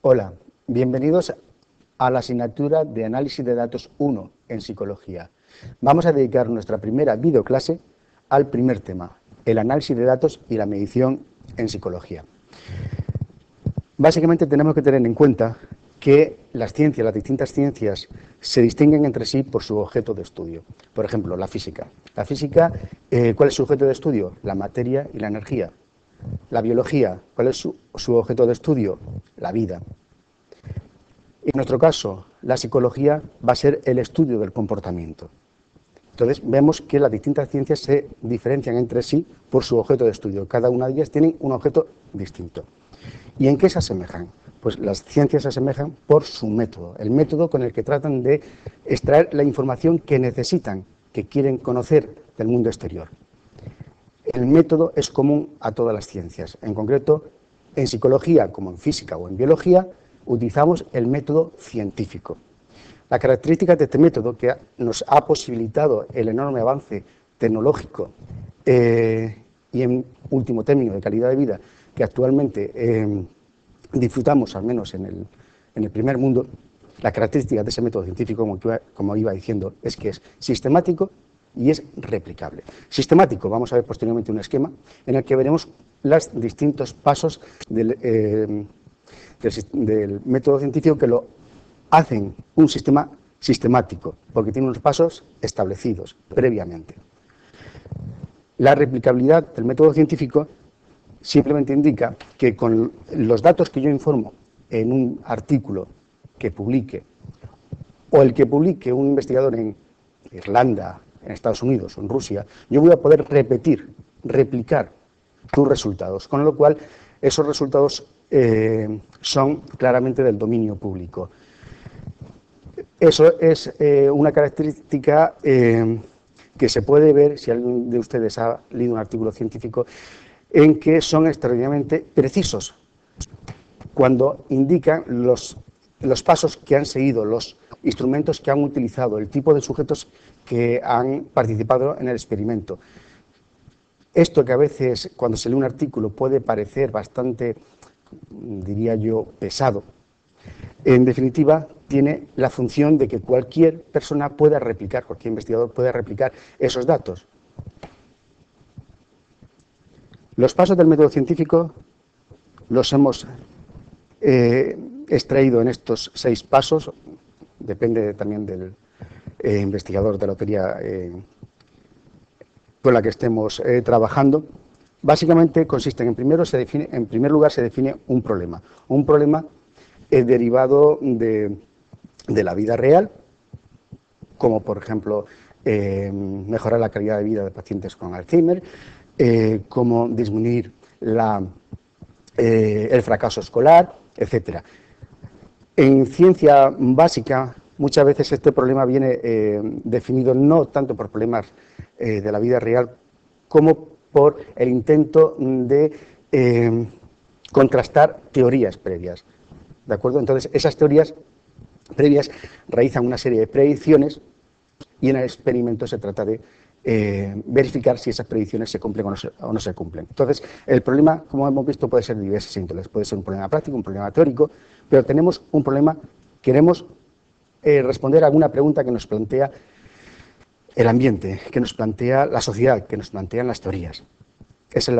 Hola, bienvenidos a la asignatura de Análisis de Datos 1 en Psicología. Vamos a dedicar nuestra primera videoclase al primer tema, el análisis de datos y la medición en psicología. Básicamente tenemos que tener en cuenta que las distintas ciencias, se distinguen entre sí por su objeto de estudio. Por ejemplo, la física. La física, ¿cuál es su objeto de estudio? La materia y la energía. La biología, ¿cuál es su objeto de estudio? La vida. En nuestro caso, la psicología va a ser el estudio del comportamiento. Entonces, vemos que las distintas ciencias se diferencian entre sí por su objeto de estudio. Cada una de ellas tiene un objeto distinto. ¿Y en qué se asemejan? Pues las ciencias se asemejan por su método, el método con el que tratan de extraer la información que necesitan, que quieren conocer del mundo exterior. El método es común a todas las ciencias. En concreto, en psicología, como en física o en biología, utilizamos el método científico. La característica de este método, que nos ha posibilitado el enorme avance tecnológico y, en último término, de calidad de vida, que actualmente disfrutamos, al menos en el primer mundo, la característica de ese método científico, como iba diciendo, es que es sistemático y es replicable. Sistemático, vamos a ver posteriormente un esquema en el que veremos los distintos pasos del método científico que lo hacen un sistema sistemático, porque tiene unos pasos establecidos previamente. La replicabilidad del método científico simplemente indica que con los datos que yo informo en un artículo que publique, o el que publique un investigador en Irlanda, en Estados Unidos o en Rusia, yo voy a poder replicar sus resultados, con lo cual esos resultados son claramente del dominio público. Eso es una característica que se puede ver, si alguien de ustedes ha leído un artículo científico, en que son extraordinariamente precisos cuando indican los pasos que han seguido, los instrumentos que han utilizado, el tipo de sujetos que han participado en el experimento. Esto que a veces, cuando se lee un artículo, puede parecer bastante, diría yo, pesado, en definitiva, tiene la función de que cualquier persona pueda replicar, cualquier investigador pueda replicar esos datos. Los pasos del método científico los hemos extraído en estos 6 pasos, depende también del investigador de la teoría con la que estemos trabajando. Básicamente consisten en primer lugar se define un problema derivado de la vida real, como por ejemplo mejorar la calidad de vida de pacientes con Alzheimer, como disminuir el fracaso escolar, etc. En ciencia básica, muchas veces este problema viene definido no tanto por problemas de la vida real, como por el intento de contrastar teorías previas. ¿De acuerdo? Entonces, esas teorías previas realizan una serie de predicciones y en el experimento se trata de verificar si esas predicciones se cumplen o no se cumplen. Entonces, el problema, como hemos visto, puede ser de diversas índoles. Puede ser un problema práctico, un problema teórico, pero tenemos un problema, queremos responder a alguna pregunta que nos plantea el ambiente, que nos plantea la sociedad, que nos plantean las teorías. Ese es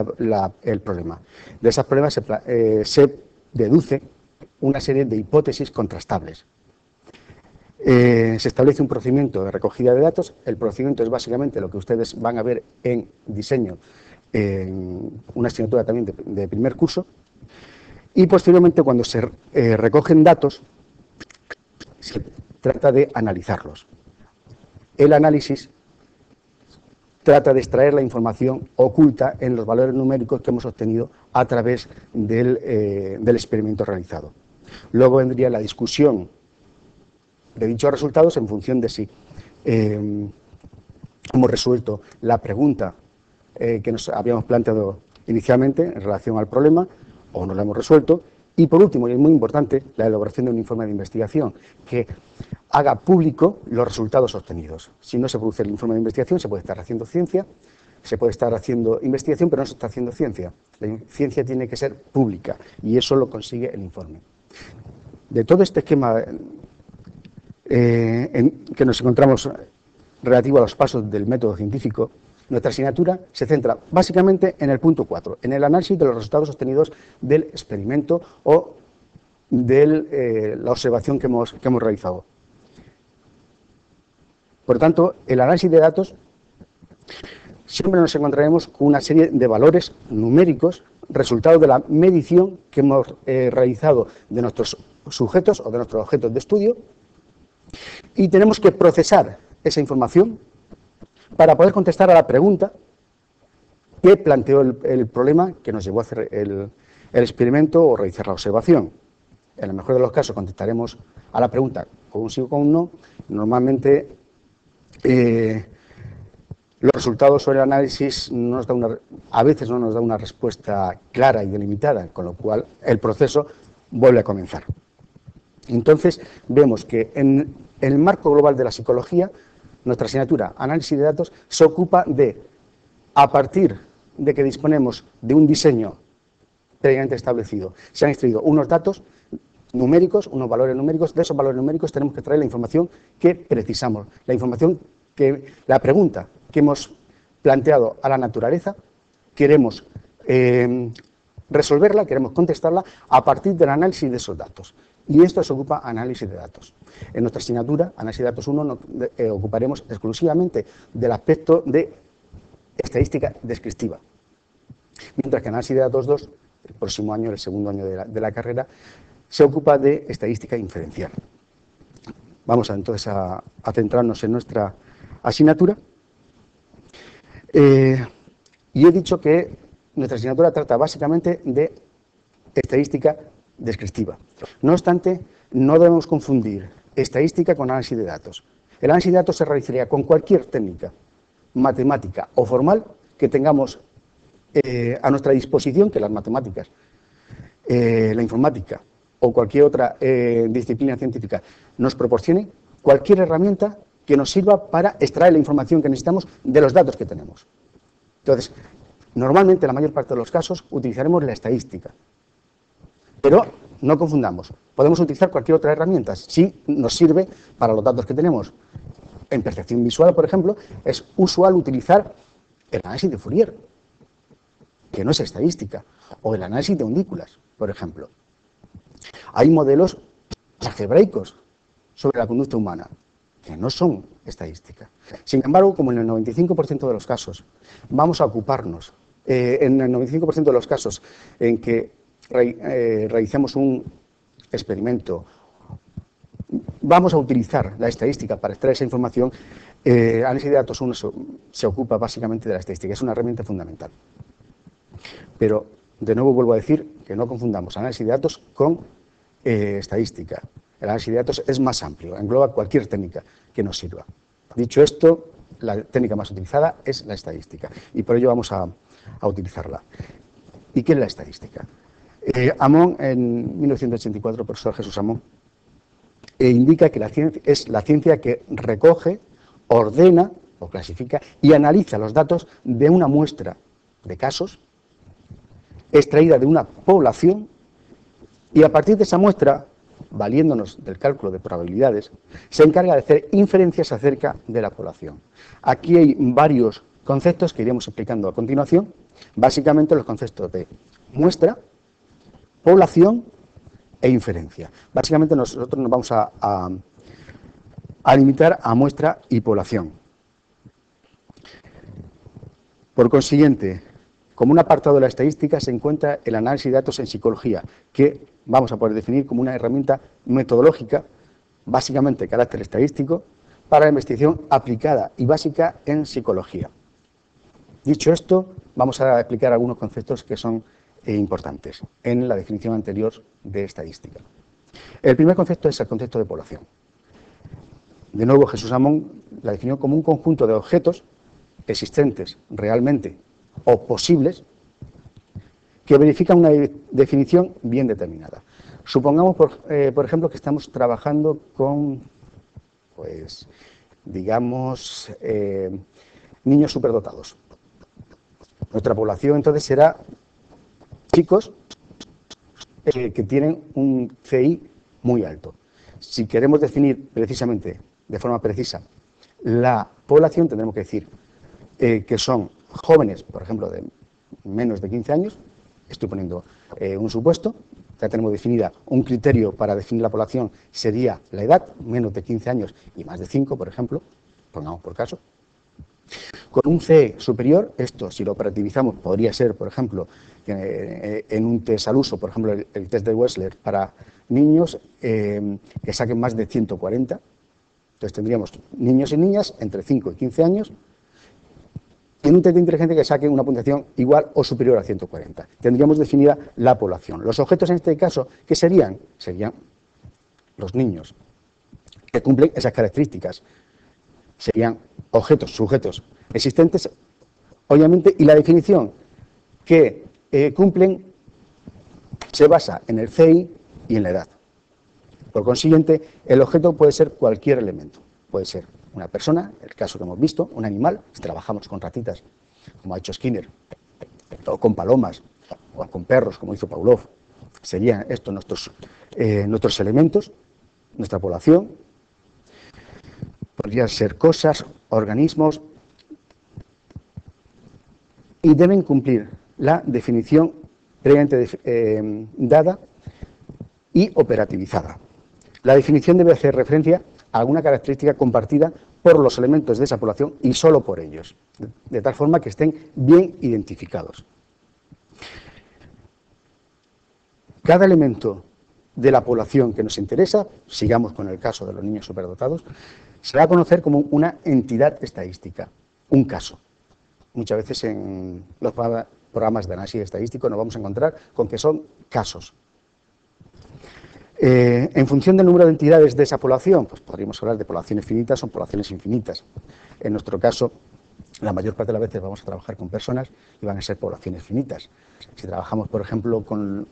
el problema. De esos problemas se deduce una serie de hipótesis contrastables. Se establece un procedimiento de recogida de datos. El procedimiento es básicamente lo que ustedes van a ver en diseño, en una asignatura también de primer curso. Y posteriormente, cuando se recogen datos, se trata de analizarlos. El análisis trata de extraer la información oculta en los valores numéricos que hemos obtenido a través del experimento realizado. Luego vendría la discusión de dichos resultados en función de si hemos resuelto la pregunta que nos habíamos planteado inicialmente en relación al problema o no la hemos resuelto. Y por último, y es muy importante, la elaboración de un informe de investigación que haga público los resultados obtenidos. Si no se produce el informe de investigación, se puede estar haciendo ciencia, se puede estar haciendo investigación, pero no se está haciendo ciencia. La ciencia tiene que ser pública y eso lo consigue el informe. De todo este esquema que nos encontramos relativo a los pasos del método científico, nuestra asignatura se centra básicamente en el punto 4, en el análisis de los resultados obtenidos del experimento o de la observación que hemos realizado. Por tanto, el análisis de datos siempre nos encontraremos con una serie de valores numéricos, resultado de la medición que hemos realizado de nuestros sujetos o de nuestros objetos de estudio, y tenemos que procesar esa información para poder contestar a la pregunta que planteó el problema que nos llevó a hacer el experimento o realizar la observación. En el mejor de los casos contestaremos a la pregunta con un sí o con un no. Normalmente los resultados sobre el análisis a veces no nos da una respuesta clara y delimitada, con lo cual el proceso vuelve a comenzar. Entonces vemos que en el marco global de la psicología, nuestra asignatura, análisis de datos, se ocupa de, a partir de que disponemos de un diseño previamente establecido, se han extraído unos datos numéricos, unos valores numéricos, de esos valores numéricos tenemos que traer la información que precisamos, la pregunta que hemos planteado a la naturaleza, queremos resolverla, queremos contestarla a partir del análisis de esos datos. Y esto se ocupa análisis de datos. En nuestra asignatura, análisis de datos 1, nos ocuparemos exclusivamente del aspecto de estadística descriptiva. Mientras que análisis de datos 2, el próximo año, el segundo año de la carrera, se ocupa de estadística inferencial. Vamos entonces a centrarnos en nuestra asignatura. Y he dicho que nuestra asignatura trata básicamente de estadística descriptiva. No obstante, no debemos confundir estadística con análisis de datos. El análisis de datos se realizaría con cualquier técnica matemática o formal que tengamos a nuestra disposición, que las matemáticas, la informática o cualquier otra disciplina científica nos proporcione, cualquier herramienta que nos sirva para extraer la información que necesitamos de los datos que tenemos. Entonces, normalmente, en la mayor parte de los casos, utilizaremos la estadística. Pero no confundamos, podemos utilizar cualquier otra herramienta si nos sirve para los datos que tenemos. En percepción visual, por ejemplo, es usual utilizar el análisis de Fourier, que no es estadística, o el análisis de undículas, por ejemplo. Hay modelos algebraicos sobre la conducta humana, que no son estadística. Sin embargo, como en el 95% de los casos vamos a ocuparnos, en el 95% de los casos en que realicemos un experimento, vamos a utilizar la estadística para extraer esa información. Análisis de datos 1 se ocupa básicamente de la estadística, es una herramienta fundamental. Pero, de nuevo vuelvo a decir que no confundamos análisis de datos con estadística. El análisis de datos es más amplio, engloba cualquier técnica que nos sirva. Dicho esto, la técnica más utilizada es la estadística, y por ello vamos a utilizarla. ¿Y qué es la estadística? Amón, en 1984, el profesor Jesús Amón, indica que la ciencia es la ciencia que recoge, ordena o clasifica y analiza los datos de una muestra de casos extraída de una población, y a partir de esa muestra, valiéndonos del cálculo de probabilidades, se encarga de hacer inferencias acerca de la población. Aquí hay varios conceptos que iremos explicando a continuación, básicamente los conceptos de muestra, población e inferencia. Básicamente nosotros nos vamos a limitar a muestra y población. Por consiguiente, como un apartado de la estadística se encuentra el análisis de datos en psicología, que vamos a poder definir como una herramienta metodológica, básicamente de carácter estadístico, para la investigación aplicada y básica en psicología. Dicho esto, vamos a explicar algunos conceptos que son importantes en la definición anterior de estadística. El primer concepto es el concepto de población. De nuevo, Jesús Amón la definió como un conjunto de objetos existentes realmente o posibles que verifican una definición bien determinada. Supongamos, por ejemplo, que estamos trabajando con, pues, digamos, niños superdotados. Nuestra población entonces será chicos que tienen un CI muy alto. Si queremos definir precisamente, de forma precisa, la población, tendremos que decir que son jóvenes, por ejemplo, de menos de 15 años, estoy poniendo un supuesto, ya tenemos definida un criterio para definir la población, sería la edad, menos de 15 años y más de 5, por ejemplo, pongamos por caso. Con un CE superior, esto si lo operativizamos podría ser, por ejemplo, en un test al uso, por ejemplo, el test de Wechsler para niños que saquen más de 140. Entonces tendríamos niños y niñas entre 5 y 15 años en un test de inteligencia que saque una puntuación igual o superior a 140. Tendríamos definida la población. Los objetos en este caso, ¿qué serían? Serían los niños que cumplen esas características. Serían objetos, sujetos existentes, obviamente, y la definición que cumplen se basa en el CI y en la edad. Por consiguiente, el objeto puede ser cualquier elemento. Puede ser una persona, el caso que hemos visto, un animal, si trabajamos con ratitas, como ha hecho Skinner, o con palomas, o con perros, como hizo Pavlov. Serían estos nuestros elementos, nuestra población. Podrían ser cosas, organismos, y deben cumplir la definición previamente dada y operativizada. La definición debe hacer referencia a alguna característica compartida por los elementos de esa población y solo por ellos, de tal forma que estén bien identificados. Cada elemento de la población que nos interesa, sigamos con el caso de los niños superdotados, se va a conocer como una entidad estadística, un caso. Muchas veces en los programas de análisis estadístico nos vamos a encontrar con que son casos. En función del número de entidades de esa población, pues podríamos hablar de poblaciones finitas o poblaciones infinitas. En nuestro caso, la mayor parte de las veces vamos a trabajar con personas y van a ser poblaciones finitas. Si trabajamos, por ejemplo, con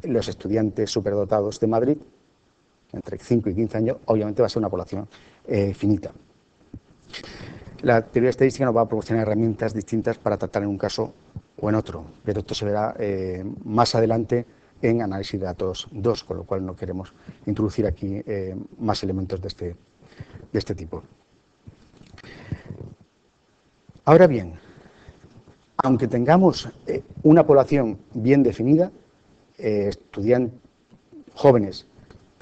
los estudiantes superdotados de Madrid, entre 5 y 15 años, obviamente va a ser una población finita. La teoría estadística nos va a proporcionar herramientas distintas para tratar en un caso o en otro, pero esto se verá más adelante en análisis de datos 2, con lo cual no queremos introducir aquí más elementos de este tipo. Ahora bien, aunque tengamos una población bien definida, estudiantes jóvenes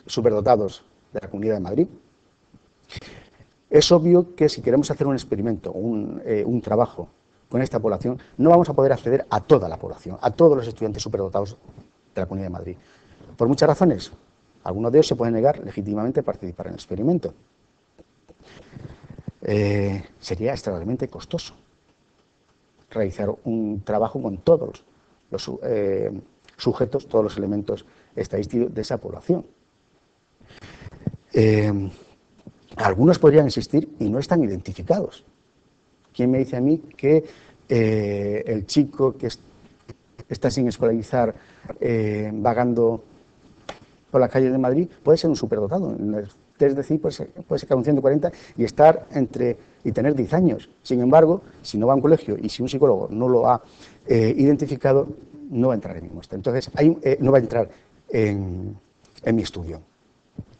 superdotados de la Comunidad de Madrid, es obvio que si queremos hacer un experimento, un trabajo con esta población, no vamos a poder acceder a toda la población, a todos los estudiantes superdotados de la Comunidad de Madrid. Por muchas razones. Algunos de ellos se pueden negar legítimamente a participar en el experimento. Sería extremadamente costoso realizar un trabajo con todos los sujetos, todos los elementos estadísticos de esa población. Algunos podrían existir y no están identificados. ¿Quién me dice a mí que el chico que está sin escolarizar vagando por las calles de Madrid puede ser un superdotado? En el test de CI puede ser un 140 y tener 10 años. Sin embargo, si no va a un colegio y si un psicólogo no lo ha identificado, no va a entrar en mi muestra. Entonces, no va a entrar en mi estudio.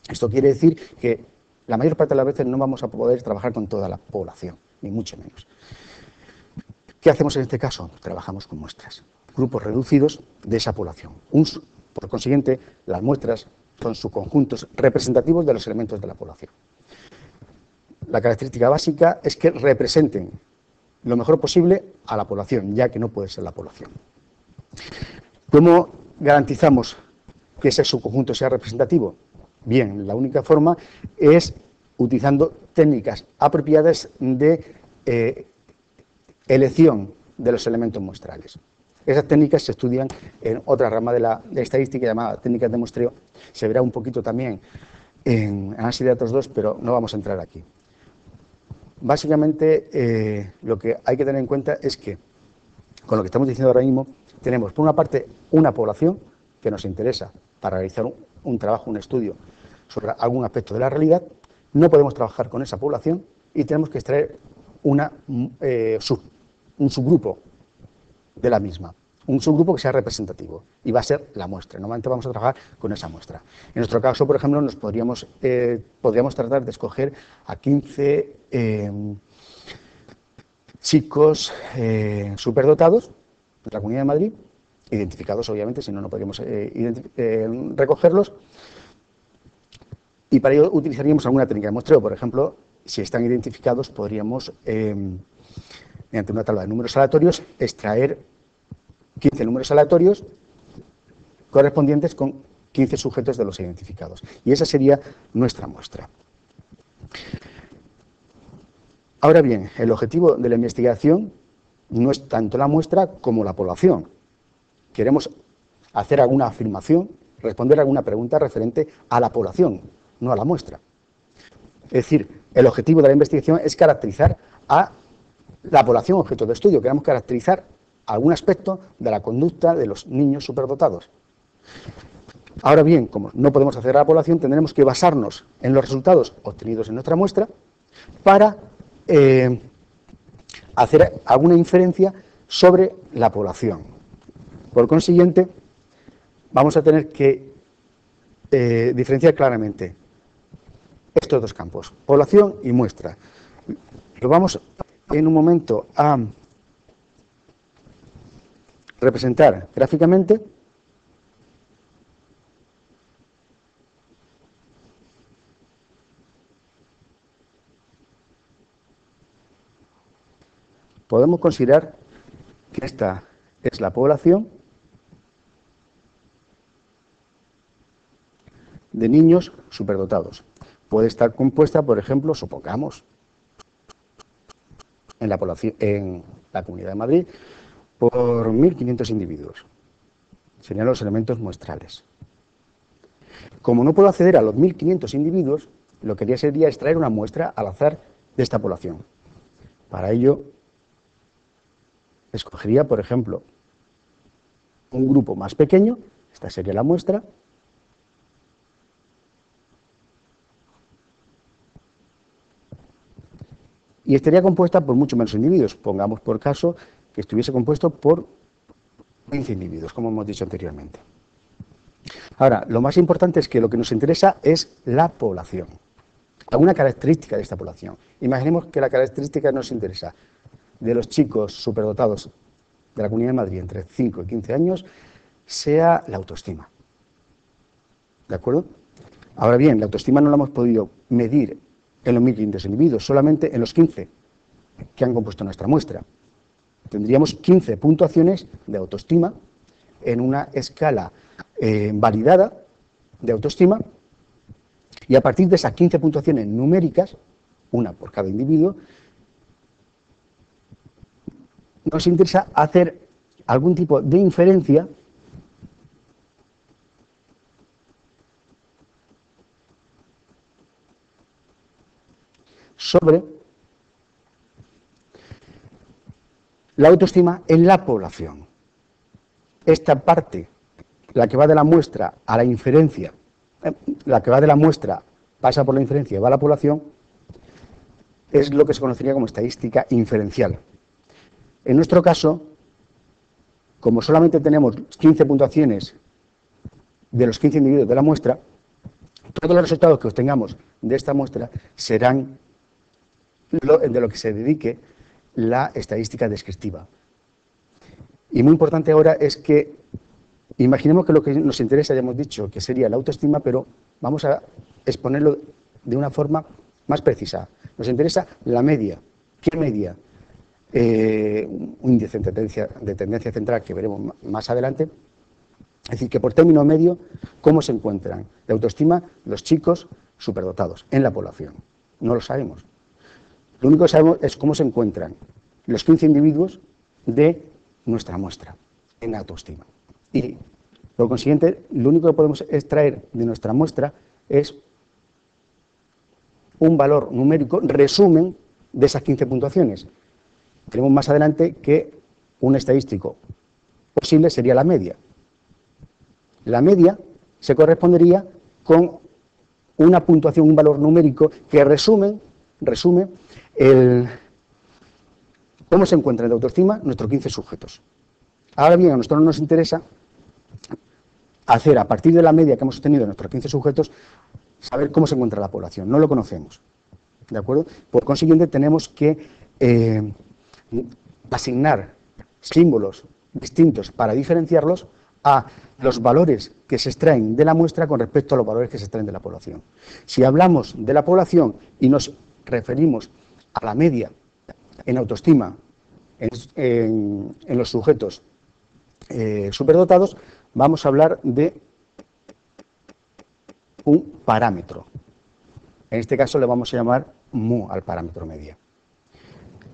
Esto quiere decir que la mayor parte de las veces no vamos a poder trabajar con toda la población, ni mucho menos. ¿Qué hacemos en este caso? Trabajamos con muestras, grupos reducidos de esa población. Por consiguiente, las muestras son subconjuntos representativos de los elementos de la población. La característica básica es que representen lo mejor posible a la población, ya que no puede ser la población. ¿Cómo garantizamos que ese subconjunto sea representativo? Bien, la única forma es utilizando técnicas apropiadas de elección de los elementos muestrales. Esas técnicas se estudian en otra rama de la estadística llamada técnicas de muestreo. Se verá un poquito también en análisis de datos 2, pero no vamos a entrar aquí. Básicamente, lo que hay que tener en cuenta es que, con lo que estamos diciendo ahora mismo, tenemos por una parte una población que nos interesa para realizar un trabajo, un estudio sobre algún aspecto de la realidad. No podemos trabajar con esa población y tenemos que extraer un subgrupo de la misma. un subgrupo que sea representativo y va a ser la muestra. Normalmente vamos a trabajar con esa muestra. En nuestro caso, por ejemplo, podríamos tratar de escoger a 15 chicos superdotados de la Comunidad de Madrid, identificados obviamente, si no, no podríamos recogerlos, y para ello utilizaríamos alguna técnica de muestreo. Por ejemplo, si están identificados, podríamos, mediante una tabla de números aleatorios, extraer 15 números aleatorios correspondientes con 15 sujetos de los identificados. Y esa sería nuestra muestra. Ahora bien, el objetivo de la investigación no es tanto la muestra como la población. Queremos hacer alguna afirmación, responder a alguna pregunta referente a la población, no a la muestra. Es decir, el objetivo de la investigación es caracterizar a la población objeto de estudio. Queremos caracterizar algún aspecto de la conducta de los niños superdotados. Ahora bien, como no podemos hacer a la población, tendremos que basarnos en los resultados obtenidos en nuestra muestra para hacer alguna inferencia sobre la población. Por consiguiente, vamos a tener que diferenciar claramente estos dos campos, población y muestra. Lo vamos en un momento a representar gráficamente. Podemos considerar que esta es la población de niños superdotados. Puede estar compuesta, por ejemplo, supongamos, en la Comunidad de Madrid, por 1.500 individuos. Serían los elementos muestrales. Como no puedo acceder a los 1.500 individuos, lo que haría sería extraer una muestra al azar de esta población. Para ello, escogería, por ejemplo, un grupo más pequeño, esta sería la muestra, y estaría compuesta por mucho menos individuos. Pongamos por caso que estuviese compuesto por 15 individuos, como hemos dicho anteriormente. Ahora, lo más importante es que lo que nos interesa es la población, alguna característica de esta población. Imaginemos que la característica nos interesa de los chicos superdotados de la Comunidad de Madrid entre 5 y 15 años sea la autoestima. ¿De acuerdo? Ahora bien, la autoestima no la hemos podido medir en los 1.500 individuos, solamente en los 15 que han compuesto nuestra muestra. Tendríamos 15 puntuaciones de autoestima en una escala validada de autoestima, y a partir de esas 15 puntuaciones numéricas, una por cada individuo, nos interesa hacer algún tipo de inferencia sobre la autoestima en la población. Esta parte, la que va de la muestra a la inferencia, la que va de la muestra pasa por la inferencia y va a la población, es lo que se conocería como estadística inferencial. En nuestro caso, como solamente tenemos 15 puntuaciones de los 15 individuos de la muestra, todos los resultados que obtengamos de esta muestra serán de lo que se dedique la estadística descriptiva. Y muy importante ahora es que imaginemos que lo que nos interesa, ya hemos dicho, que sería la autoestima, pero vamos a exponerlo de una forma más precisa. Nos interesa la media. ¿Qué media? Un índice de tendencia central que veremos más adelante. Es decir, que por término medio, ¿cómo se encuentran de autoestima los chicos superdotados en la población? No lo sabemos. Lo único que sabemos es cómo se encuentran los 15 individuos de nuestra muestra en autoestima. Y, por consiguiente, lo único que podemos extraer de nuestra muestra es un valor numérico, resumen de esas 15 puntuaciones. Tenemos más adelante que un estadístico posible sería la media. La media se correspondería con una puntuación, un valor numérico que resume cómo se encuentran de autoestima nuestros 15 sujetos. Ahora bien, a nosotros nos interesa hacer, a partir de la media que hemos obtenido de nuestros 15 sujetos, saber cómo se encuentra la población. No lo conocemos, ¿de acuerdo? Por consiguiente, tenemos que asignar símbolos distintos para diferenciarlos a los valores que se extraen de la muestra con respecto a los valores que se extraen de la población. Si hablamos de la población y nos referimos a la media en autoestima en los sujetos superdotados, vamos a hablar de un parámetro. En este caso le vamos a llamar mu al parámetro media.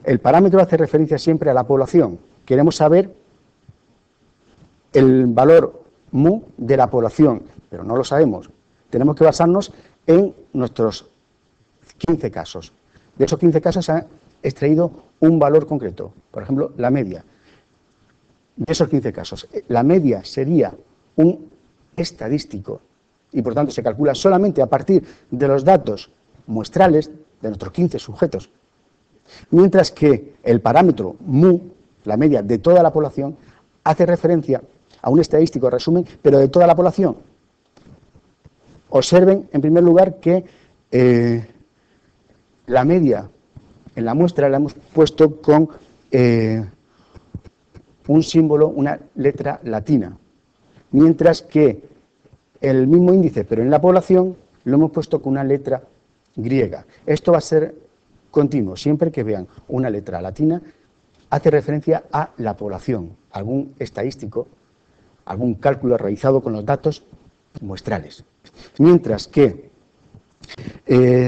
El parámetro hace referencia siempre a la población. Queremos saber el valor mu de la población, pero no lo sabemos. Tenemos que basarnos en nuestros 15 casos. De esos 15 casos se ha extraído un valor concreto, por ejemplo, la media. De esos 15 casos, la media sería un estadístico y por tanto se calcula solamente a partir de los datos muestrales de nuestros 15 sujetos, mientras que el parámetro mu, la media de toda la población, hace referencia a un estadístico resumen, pero de toda la población. Observen, en primer lugar, que la media en la muestra la hemos puesto con un símbolo, una letra latina, mientras que el mismo índice, pero en la población, lo hemos puesto con una letra griega. Esto va a ser continuo. Siempre que vean una letra latina, hace referencia a la población, algún estadístico, algún cálculo realizado con los datos muestrales. Mientras que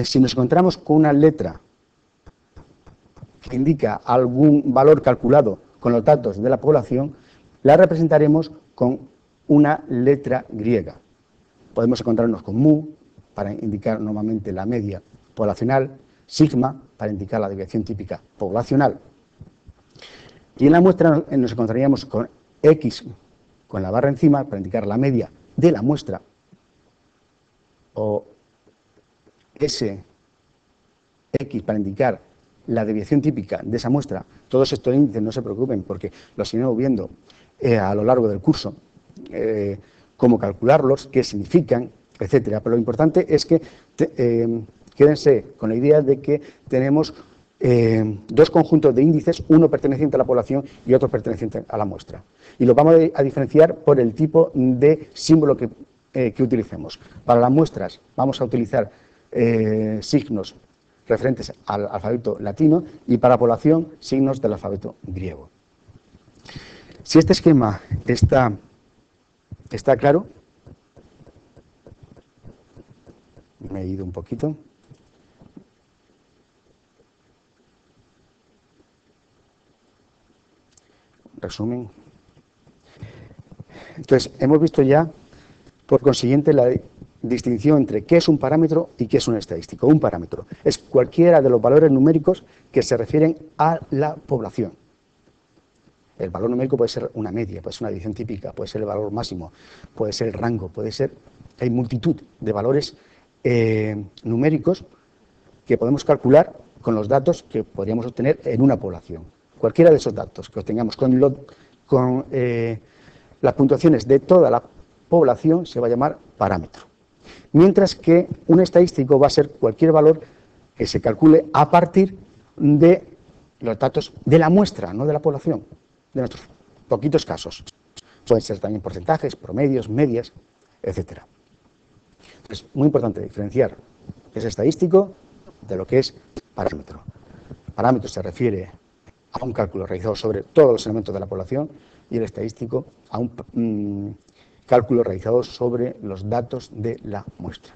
si nos encontramos con una letra que indica algún valor calculado con los datos de la población, la representaremos con una letra griega. Podemos encontrarnos con mu, para indicar normalmente la media poblacional, sigma, para indicar la desviación típica poblacional. Y en la muestra nos encontraríamos con x, con la barra encima, para indicar la media de la muestra, o s, x, para indicar la desviación típica de esa muestra. Todos estos índices no se preocupen porque los iremos viendo a lo largo del curso, cómo calcularlos, qué significan, etcétera. Pero lo importante es que quédense con la idea de que tenemos dos conjuntos de índices, uno perteneciente a la población y otro perteneciente a la muestra. Y los vamos a diferenciar por el tipo de símbolo que utilicemos. Para las muestras vamos a utilizar signos referentes al alfabeto latino y para la población signos del alfabeto griego. Si este esquema está claro, me he ido un poquito. Resumen. Entonces, hemos visto ya, por consiguiente, la distinción entre qué es un parámetro y qué es un estadístico. Un parámetro es cualquiera de los valores numéricos que se refieren a la población. El valor numérico puede ser una media, puede ser una división típica, puede ser el valor máximo, puede ser el rango, puede ser... Hay multitud de valores numéricos que podemos calcular con los datos que podríamos obtener en una población. Cualquiera de esos datos que obtengamos con las puntuaciones de toda la población se va a llamar parámetro. Mientras que un estadístico va a ser cualquier valor que se calcule a partir de los datos de la muestra, no de la población, de nuestros poquitos casos. Pueden ser también porcentajes, promedios, medias, etc. Es muy importante diferenciar lo que es estadístico de lo que es parámetro. Parámetro se refiere a un cálculo realizado sobre todos los elementos de la población y el estadístico a un cálculo realizado sobre los datos de la muestra.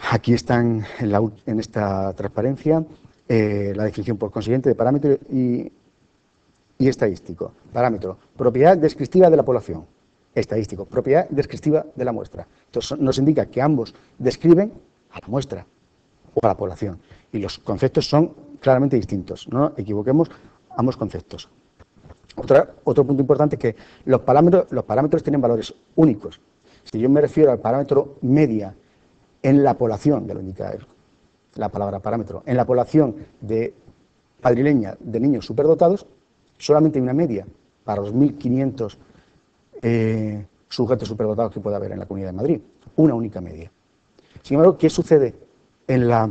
Aquí están en esta transparencia la definición por consiguiente de parámetro y estadístico. Parámetro, propiedad descriptiva de la población. Estadístico, propiedad descriptiva de la muestra. Entonces nos indica que ambos describen a la muestra o a la población. Y los conceptos son claramente distintos. No equivoquemos ambos conceptos. Otro punto importante es que los parámetros tienen valores únicos. Si yo me refiero al parámetro media en la población, ya lo indica la palabra parámetro, en la población madrileña de niños superdotados, solamente hay una media. para los 1.500 sujetos superdotados que pueda haber en la Comunidad de Madrid. Una única media. Sin embargo, ¿qué sucede en la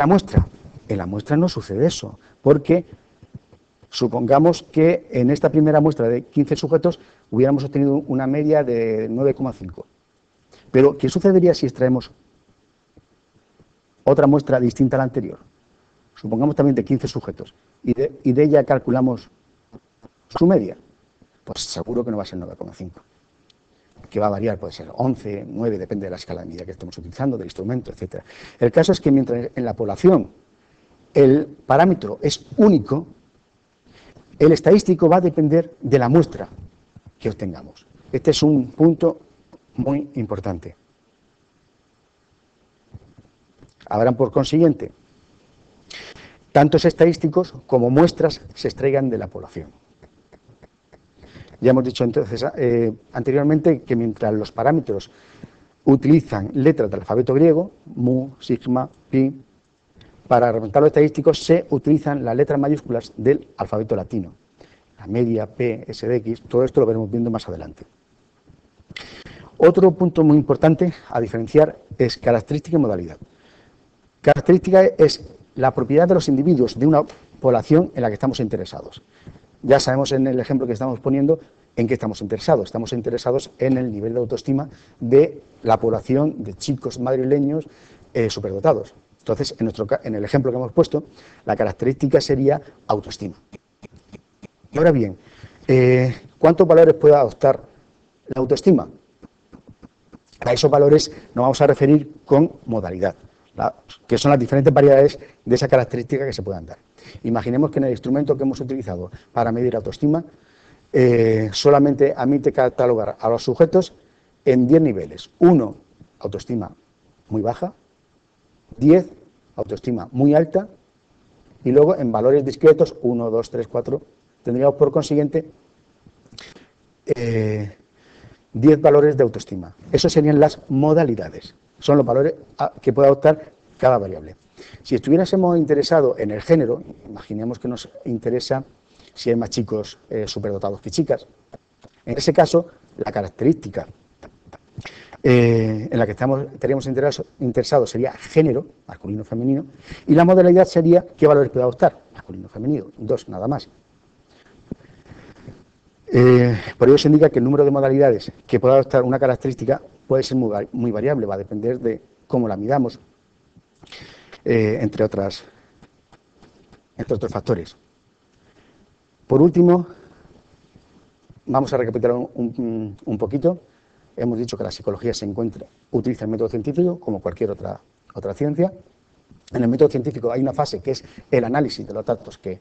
muestra? En la muestra no sucede eso, porque supongamos que en esta primera muestra de 15 sujetos hubiéramos obtenido una media de 9,5. Pero, ¿qué sucedería si extraemos otra muestra distinta a la anterior? Supongamos también de 15 sujetos, y de ella calculamos su media. Pues seguro que no va a ser 9,5. Que va a variar, puede ser 11, 9, depende de la escala de medida que estemos utilizando, del instrumento, etc. El caso es que mientras en la población el parámetro es único, el estadístico va a depender de la muestra que obtengamos. Este es un punto muy importante. Habrán, por consiguiente, tantos estadísticos como muestras se extraigan de la población. Ya hemos dicho entonces anteriormente que mientras los parámetros utilizan letras del alfabeto griego, mu, sigma, pi, para representar los estadísticos se utilizan las letras mayúsculas del alfabeto latino. La media, P, S de X, todo esto lo veremos viendo más adelante. Otro punto muy importante a diferenciar es característica y modalidad. Característica es la propiedad de los individuos de una población en la que estamos interesados. Ya sabemos en el ejemplo que estamos poniendo en qué estamos interesados. Estamos interesados en el nivel de autoestima de la población de chicos madrileños superdotados. Entonces, en el ejemplo que hemos puesto, la característica sería autoestima. Y ahora bien, ¿cuántos valores puede adoptar la autoestima? A esos valores nos vamos a referir con modalidad, que son las diferentes variedades de esa característica que se puedan dar. Imaginemos que en el instrumento que hemos utilizado para medir autoestima solamente admite catalogar a los sujetos en 10 niveles. 1, autoestima muy baja, 10, autoestima muy alta, y luego en valores discretos, 1, 2, 3, 4, tendríamos por consiguiente 10 valores de autoestima. Esos serían las modalidades, son los valores que puede adoptar cada variable. Si estuviésemos interesados en el género, imaginemos que nos interesa si hay más chicos superdotados que chicas. En ese caso, la característica en la que estaríamos interesados sería género, masculino o femenino, y la modalidad sería qué valores puede adoptar, masculino o femenino, 2 nada más. Por ello se indica que el número de modalidades que puede adoptar una característica puede ser muy variable, va a depender de cómo la midamos, entre otros factores. Por último, vamos a recapitular un poquito. Hemos dicho que la psicología utiliza el método científico como cualquier otra ciencia. En el método científico hay una fase que es el análisis de los datos que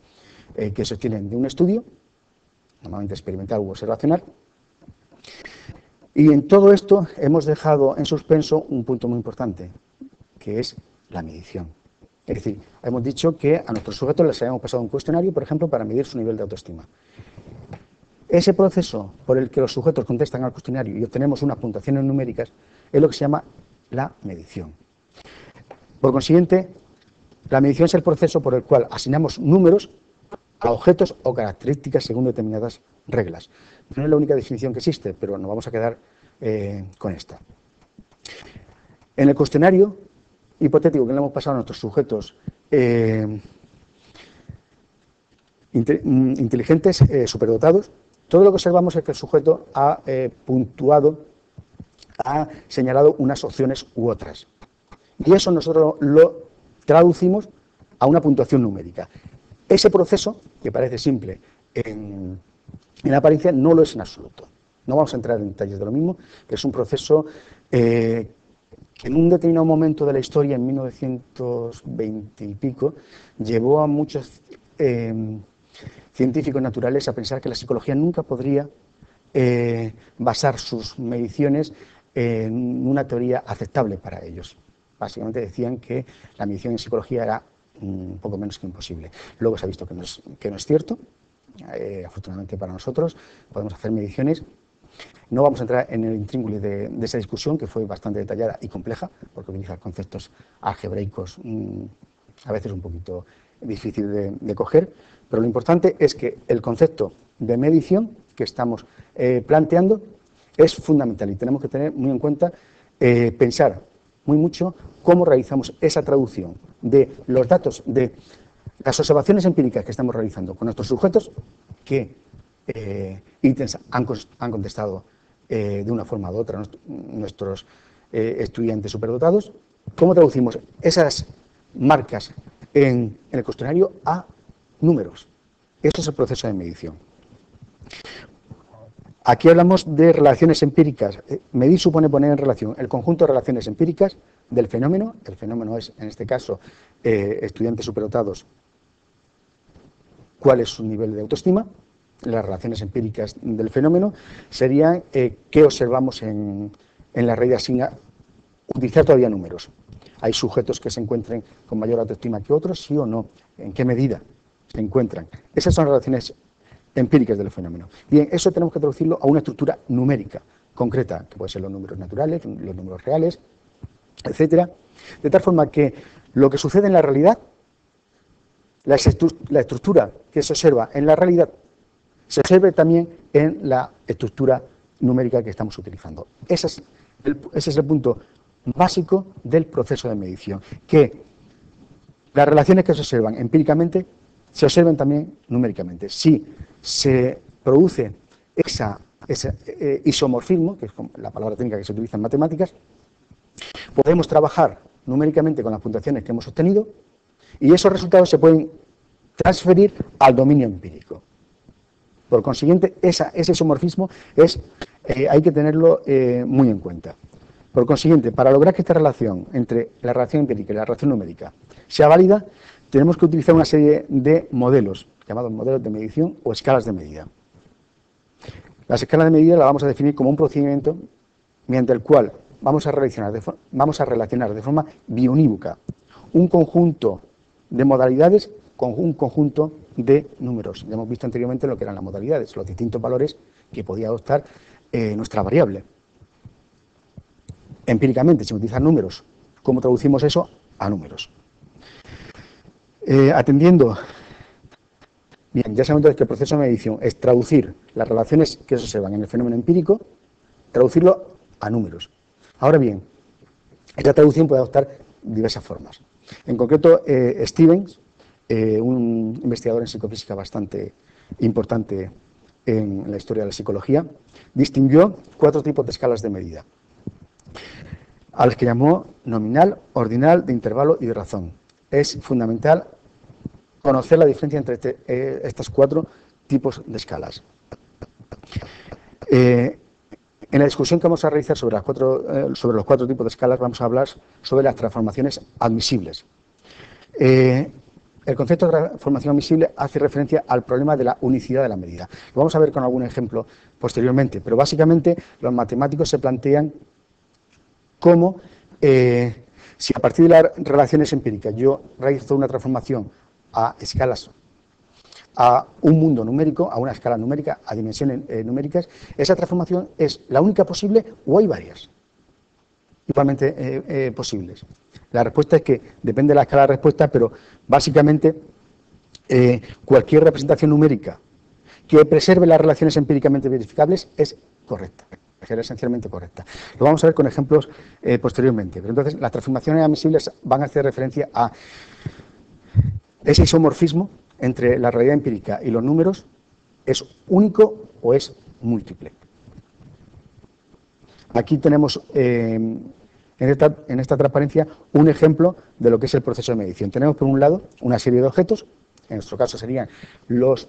se obtienen de un estudio, normalmente experimental u observacional. Y en todo esto hemos dejado en suspenso un punto muy importante, que es la medición. Es decir, hemos dicho que a nuestros sujetos les habíamos pasado un cuestionario, por ejemplo, para medir su nivel de autoestima. Ese proceso por el que los sujetos contestan al cuestionario y obtenemos unas puntuaciones numéricas es lo que se llama la medición. Por consiguiente, la medición es el proceso por el cual asignamos números a objetos o características según determinadas reglas. No es la única definición que existe, pero nos vamos a quedar con esta. En el cuestionario hipotético que le hemos pasado a nuestros sujetos inteligentes, superdotados, todo lo que observamos es que el sujeto ha puntuado, ha señalado unas opciones u otras. Y eso nosotros lo traducimos a una puntuación numérica. Ese proceso, que parece simple en apariencia, no lo es en absoluto. No vamos a entrar en detalles de lo mismo, que es un proceso que en un determinado momento de la historia, en 1920 y pico, llevó a muchos científicos naturales a pensar que la psicología nunca podría basar sus mediciones en una teoría aceptable para ellos. Básicamente decían que la medición en psicología era un poco menos que imposible. Luego se ha visto que no es cierto. Afortunadamente para nosotros podemos hacer mediciones. No vamos a entrar en el intríngulis de esa discusión, que fue bastante detallada y compleja, porque utiliza conceptos algebraicos a veces un poquito difícil de coger, Pero lo importante es que el concepto de medición que estamos planteando es fundamental y tenemos que tener muy en cuenta, pensar muy mucho cómo realizamos esa traducción de los datos, de las observaciones empíricas que estamos realizando con nuestros sujetos, qué ítems han contestado de una forma u otra nuestros estudiantes superdotados, cómo traducimos esas marcas en el cuestionario a números. Eso es el proceso de medición. Aquí hablamos de relaciones empíricas. Medir supone poner en relación el conjunto de relaciones empíricas del fenómeno. El fenómeno es, en este caso, estudiantes superdotados, cuál es su nivel de autoestima. Las relaciones empíricas del fenómeno serían qué observamos en la realidad sin utilizar todavía números. ¿Hay sujetos que se encuentren con mayor autoestima que otros? ¿Sí o no? ¿En qué medida se encuentran? Esas son relaciones empíricas del fenómeno. Bien, eso tenemos que traducirlo a una estructura numérica concreta, que pueden ser los números naturales, los números reales, etcétera, de tal forma que lo que sucede en la realidad, la estructura que se observa en la realidad, se observe también en la estructura numérica que estamos utilizando. Ese es el punto básico del proceso de medición, que las relaciones que se observan empíricamente se observen también numéricamente. Si se produce ese isomorfismo, que es la palabra técnica que se utiliza en matemáticas, podemos trabajar numéricamente con las puntuaciones que hemos obtenido y esos resultados se pueden transferir al dominio empírico. Por consiguiente, ese isomorfismo hay que tenerlo muy en cuenta. Por consiguiente, para lograr que esta relación entre la relación empírica y la relación numérica sea válida, tenemos que utilizar una serie de modelos, llamados modelos de medición o escalas de medida. Las escalas de medida las vamos a definir como un procedimiento mediante el cual vamos a relacionar de forma biunívoca un conjunto de modalidades con un conjunto de números. Ya hemos visto anteriormente lo que eran las modalidades, los distintos valores que podía adoptar nuestra variable. Empíricamente, sin utilizar números, ¿cómo traducimos eso a números? Atendiendo, bien, ya sabemos entonces que el proceso de medición es traducir las relaciones que se observan en el fenómeno empírico, traducirlo a números. Ahora bien, esta traducción puede adoptar diversas formas. En concreto, Stevens, un investigador en psicofísica bastante importante en la historia de la psicología, distinguió 4 tipos de escalas de medida, a las que llamó nominal, ordinal, de intervalo y de razón. Es fundamental conocer la diferencia entre estos 4 tipos de escalas. En la discusión que vamos a realizar sobre los 4 tipos de escalas, vamos a hablar sobre las transformaciones admisibles. El concepto de transformación admisible hace referencia al problema de la unicidad de la medida. Lo vamos a ver con algún ejemplo posteriormente, pero básicamente los matemáticos se plantean cómo, si a partir de las relaciones empíricas yo realizo una transformación a escalas, a un mundo numérico, a una escala numérica, a dimensiones numéricas, esa transformación es la única posible o hay varias igualmente posibles. La respuesta es que depende de la escala de respuesta, pero básicamente cualquier representación numérica que preserve las relaciones empíricamente verificables es correcta, es esencialmente correcta. Lo vamos a ver con ejemplos posteriormente. Pero entonces, las transformaciones admisibles van a hacer referencia a ese isomorfismo entre la realidad empírica y los números, ¿es único o es múltiple? Aquí tenemos en esta transparencia un ejemplo de lo que es el proceso de medición. Tenemos por un lado una serie de objetos, en nuestro caso serían los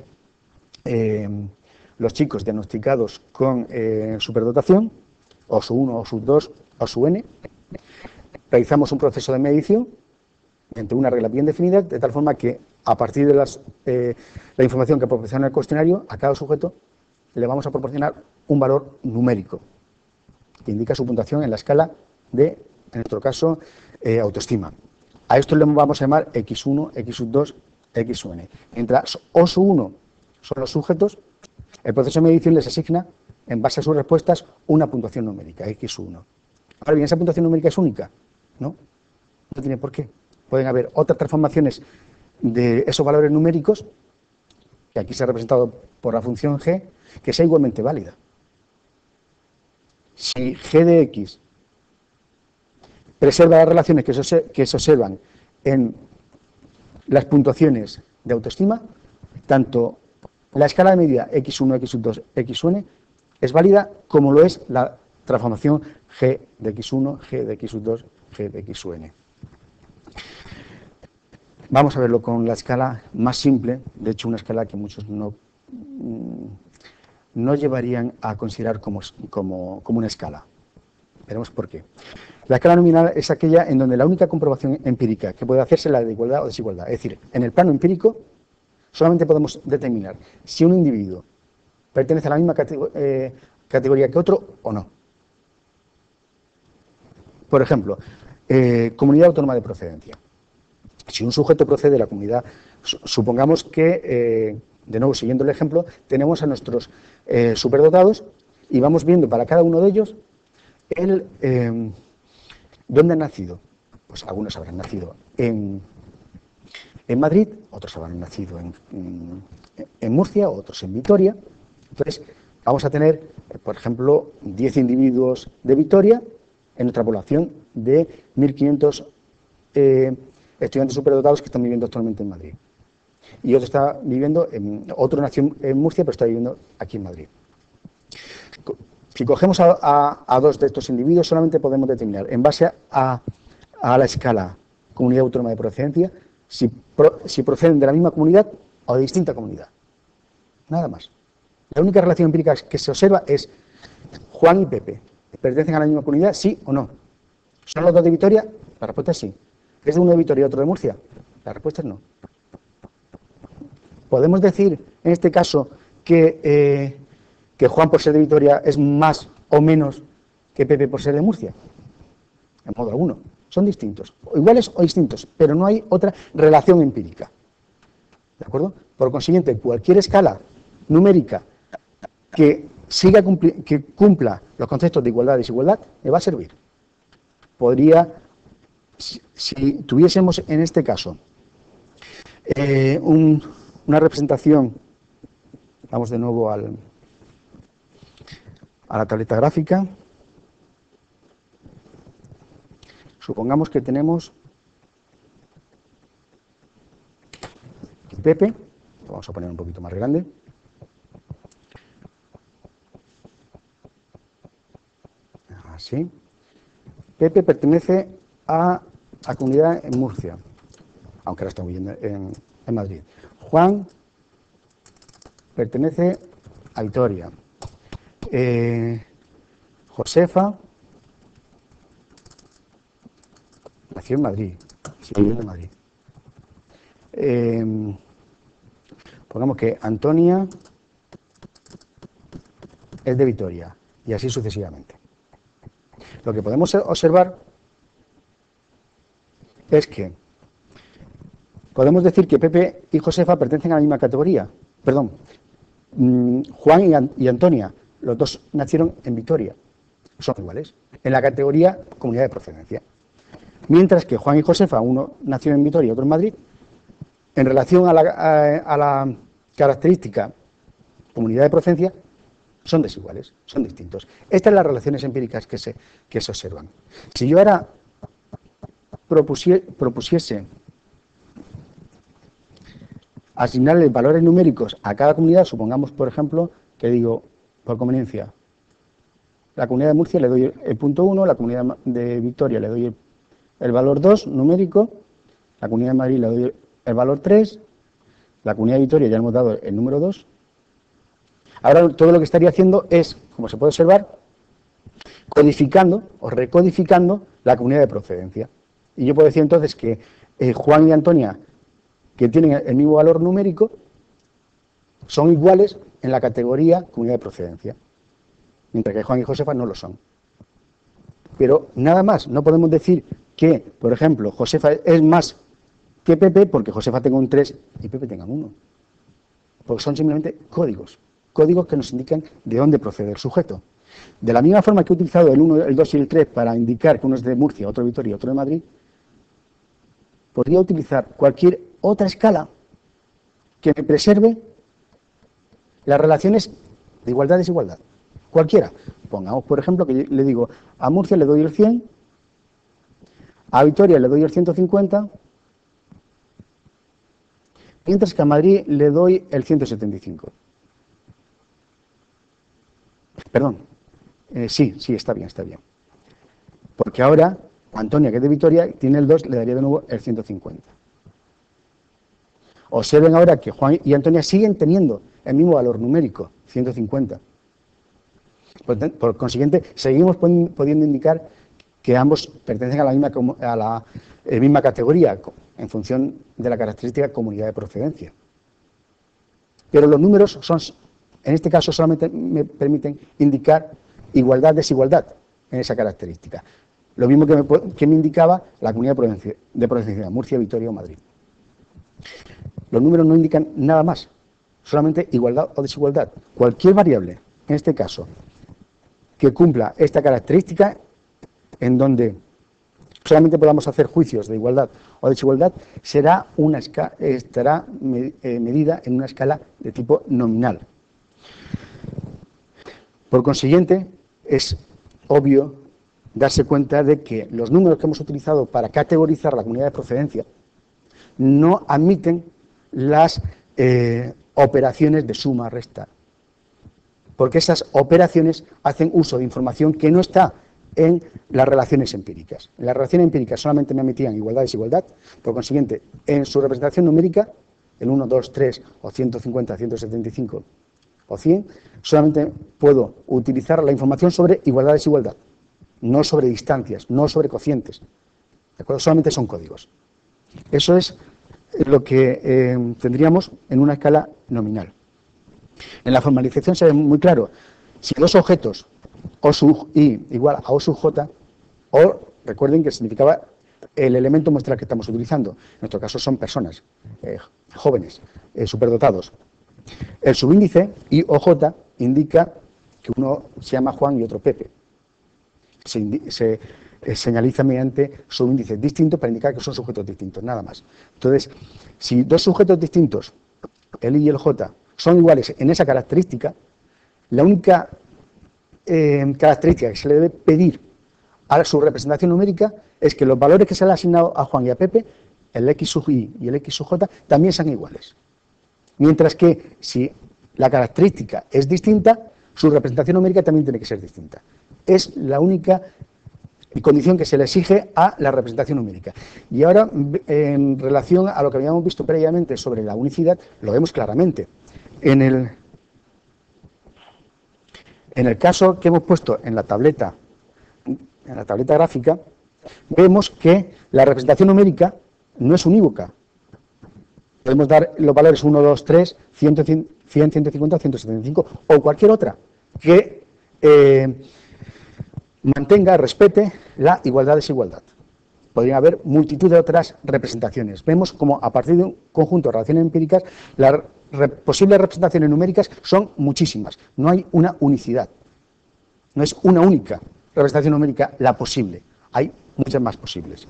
chicos diagnosticados con superdotación, o su 1, o su 2, o su n. Realizamos un proceso de medición entre una regla bien definida, de tal forma que a partir de la información que proporciona el cuestionario, a cada sujeto le vamos a proporcionar un valor numérico que indica su puntuación en la escala de, en nuestro caso, autoestima. A esto le vamos a llamar X1, X2, X1. Mientras O1 son los sujetos, el proceso de medición les asigna, en base a sus respuestas, una puntuación numérica, X1. Ahora bien, ¿esa puntuación numérica es única? No, no tiene por qué. Pueden haber otras transformaciones de esos valores numéricos que aquí se ha representado por la función g, que sea igualmente válida. Si g de x preserva las relaciones que se observan en las puntuaciones de autoestima, tanto la escala de medida x1, x2, xn es válida como lo es la transformación g de x1, g de x2, g de xn. Vamos a verlo con la escala más simple, de hecho una escala que muchos no llevarían a considerar como una escala. Veremos por qué. La escala nominal es aquella en donde la única comprobación empírica que puede hacerse es la de igualdad o desigualdad. Es decir, en el plano empírico solamente podemos determinar si un individuo pertenece a la misma categoría que otro o no. Por ejemplo, comunidad autónoma de procedencia. Si un sujeto procede de la comunidad, supongamos que, de nuevo siguiendo el ejemplo, tenemos a nuestros superdotados y vamos viendo para cada uno de ellos dónde han nacido. Pues algunos habrán nacido en Madrid, otros habrán nacido en Murcia, otros en Vitoria. Entonces, vamos a tener, por ejemplo, 10 individuos de Vitoria en nuestra población de 1.500 estudiantes superdotados que están viviendo actualmente en Madrid. Y otro nació en Murcia, pero está viviendo aquí en Madrid. Si cogemos a dos de estos individuos, solamente podemos determinar, en base a la escala comunidad autónoma de procedencia, si proceden de la misma comunidad o de distinta comunidad. Nada más. La única relación empírica que se observa es Juan y Pepe. ¿Pertenecen a la misma comunidad? ¿Sí o no? ¿Son los dos de Vitoria? La respuesta es sí. ¿Es de uno de Vitoria y otro de Murcia? La respuesta es no. ¿Podemos decir, en este caso, que Juan por ser de Vitoria es más o menos que Pepe por ser de Murcia? En modo alguno. Son distintos. O iguales o distintos, pero no hay otra relación empírica. ¿De acuerdo? Por consiguiente, cualquier escala numérica que cumpla los conceptos de igualdad y desigualdad, me va a servir. Si tuviésemos en este caso una representación, vamos de nuevo a la tableta gráfica, supongamos que tenemos Pepe, lo vamos a poner un poquito más grande, así. Pepe pertenece a la comunidad en Murcia, aunque ahora está viviendo en Madrid. Juan pertenece a Vitoria. Josefa nació en Madrid, sigue viviendo en Madrid. Pongamos que Antonia es de Vitoria, y así sucesivamente. Lo que podemos observar es que podemos decir que Pepe y Josefa pertenecen a la misma categoría. Perdón, Juan y Antonia, los dos nacieron en Vitoria, son iguales, en la categoría comunidad de procedencia. Mientras que Juan y Josefa, uno nació en Vitoria y otro en Madrid, en relación a la característica comunidad de procedencia, son desiguales, son distintos. Estas son las relaciones empíricas que se observan. Si yo ahora propusiese asignarle valores numéricos a cada comunidad, supongamos, por ejemplo, que digo, por conveniencia, la comunidad de Murcia le doy el punto 1, la comunidad de Vitoria le doy el valor 2 numérico, la comunidad de Madrid le doy el valor 3, la comunidad de Vitoria ya hemos dado el número 2. Ahora todo lo que estaría haciendo es, como se puede observar, codificando o recodificando la comunidad de procedencia. Y yo puedo decir entonces que Juan y Antonia, que tienen el mismo valor numérico, son iguales en la categoría comunidad de procedencia, mientras que Juan y Josefa no lo son. Pero nada más, no podemos decir que, por ejemplo, Josefa es más que Pepe porque Josefa tenga un 3 y Pepe tenga un 1. Porque son simplemente códigos que nos indican de dónde procede el sujeto. De la misma forma que he utilizado el 1, el 2 y el 3 para indicar que uno es de Murcia, otro de Vitoria y otro de Madrid, podría utilizar cualquier otra escala que me preserve las relaciones de igualdad-desigualdad. Cualquiera. Pongamos, por ejemplo, que le digo, a Murcia le doy el 100, a Vitoria le doy el 150, mientras que a Madrid le doy el 175. Perdón. Sí, está bien. Porque ahora, Antonia, que es de Vitoria, tiene el 2, le daría de nuevo el 150. Observen ahora que Juan y Antonia siguen teniendo el mismo valor numérico, 150. Por consiguiente, seguimos pudiendo indicar que ambos pertenecen a la misma categoría, en función de la característica comunidad de procedencia. Pero los números son, en este caso, solamente me permiten indicar igualdad-desigualdad en esa característica. Lo mismo que me indicaba la comunidad de procedencia, Murcia, Vitoria o Madrid. Los números no indican nada más, solamente igualdad o desigualdad. Cualquier variable, en este caso, que cumpla esta característica, en donde solamente podamos hacer juicios de igualdad o desigualdad, estará medida en una escala de tipo nominal. Por consiguiente, es obvio darse cuenta de que los números que hemos utilizado para categorizar la comunidad de procedencia no admiten las operaciones de suma-resta, porque esas operaciones hacen uso de información que no está en las relaciones empíricas. En las relaciones empíricas solamente me admitían igualdad y desigualdad, por consiguiente, en su representación numérica, el 1, 2, 3, o 150, 175 o 100, solamente puedo utilizar la información sobre igualdad y desigualdad, no sobre distancias, no sobre cocientes. ¿De acuerdo? Solamente son códigos. Eso es lo que tendríamos en una escala nominal. En la formalización se ve muy claro, si dos objetos O sub I igual a O sub J, O, recuerden que significaba el elemento muestral que estamos utilizando, en nuestro caso son personas, jóvenes, superdotados. El subíndice I o J indica que uno se llama Juan y otro Pepe. Se señaliza mediante subíndices distintos para indicar que son sujetos distintos, nada más. Entonces, si dos sujetos distintos, el I y el J, son iguales en esa característica, la única característica que se le debe pedir a su representación numérica es que los valores que se le han asignado a Juan y a Pepe, el X sub I y el X sub J, también sean iguales. Mientras que si la característica es distinta, su representación numérica también tiene que ser distinta. Es la única condición que se le exige a la representación numérica. Y ahora, en relación a lo que habíamos visto previamente sobre la unicidad, lo vemos claramente. En el caso que hemos puesto en la tableta gráfica, vemos que la representación numérica no es unívoca. Podemos dar los valores 1, 2, 3, 100, 150, 175 o cualquier otra que mantenga, respete la igualdad-desigualdad. Podría haber multitud de otras representaciones. Vemos como a partir de un conjunto de relaciones empíricas, las posibles representaciones numéricas son muchísimas. No hay una unicidad. No es una única representación numérica la posible. Hay muchas más posibles.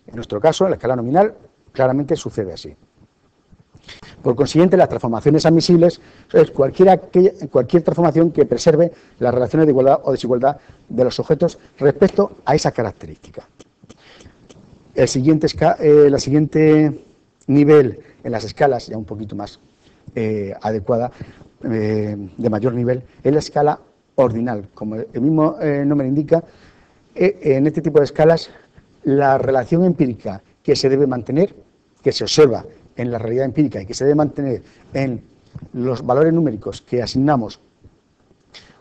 En nuestro caso, en la escala nominal, claramente sucede así. Por consiguiente, las transformaciones admisibles es cualquier transformación que preserve las relaciones de igualdad o desigualdad de los objetos respecto a esa característica. El siguiente nivel en las escalas, ya un poquito más adecuada, de mayor nivel, es la escala ordinal. Como el mismo nombre indica, en este tipo de escalas, la relación empírica que se debe mantener, que se observa en la realidad empírica y que se debe mantener en los valores numéricos que asignamos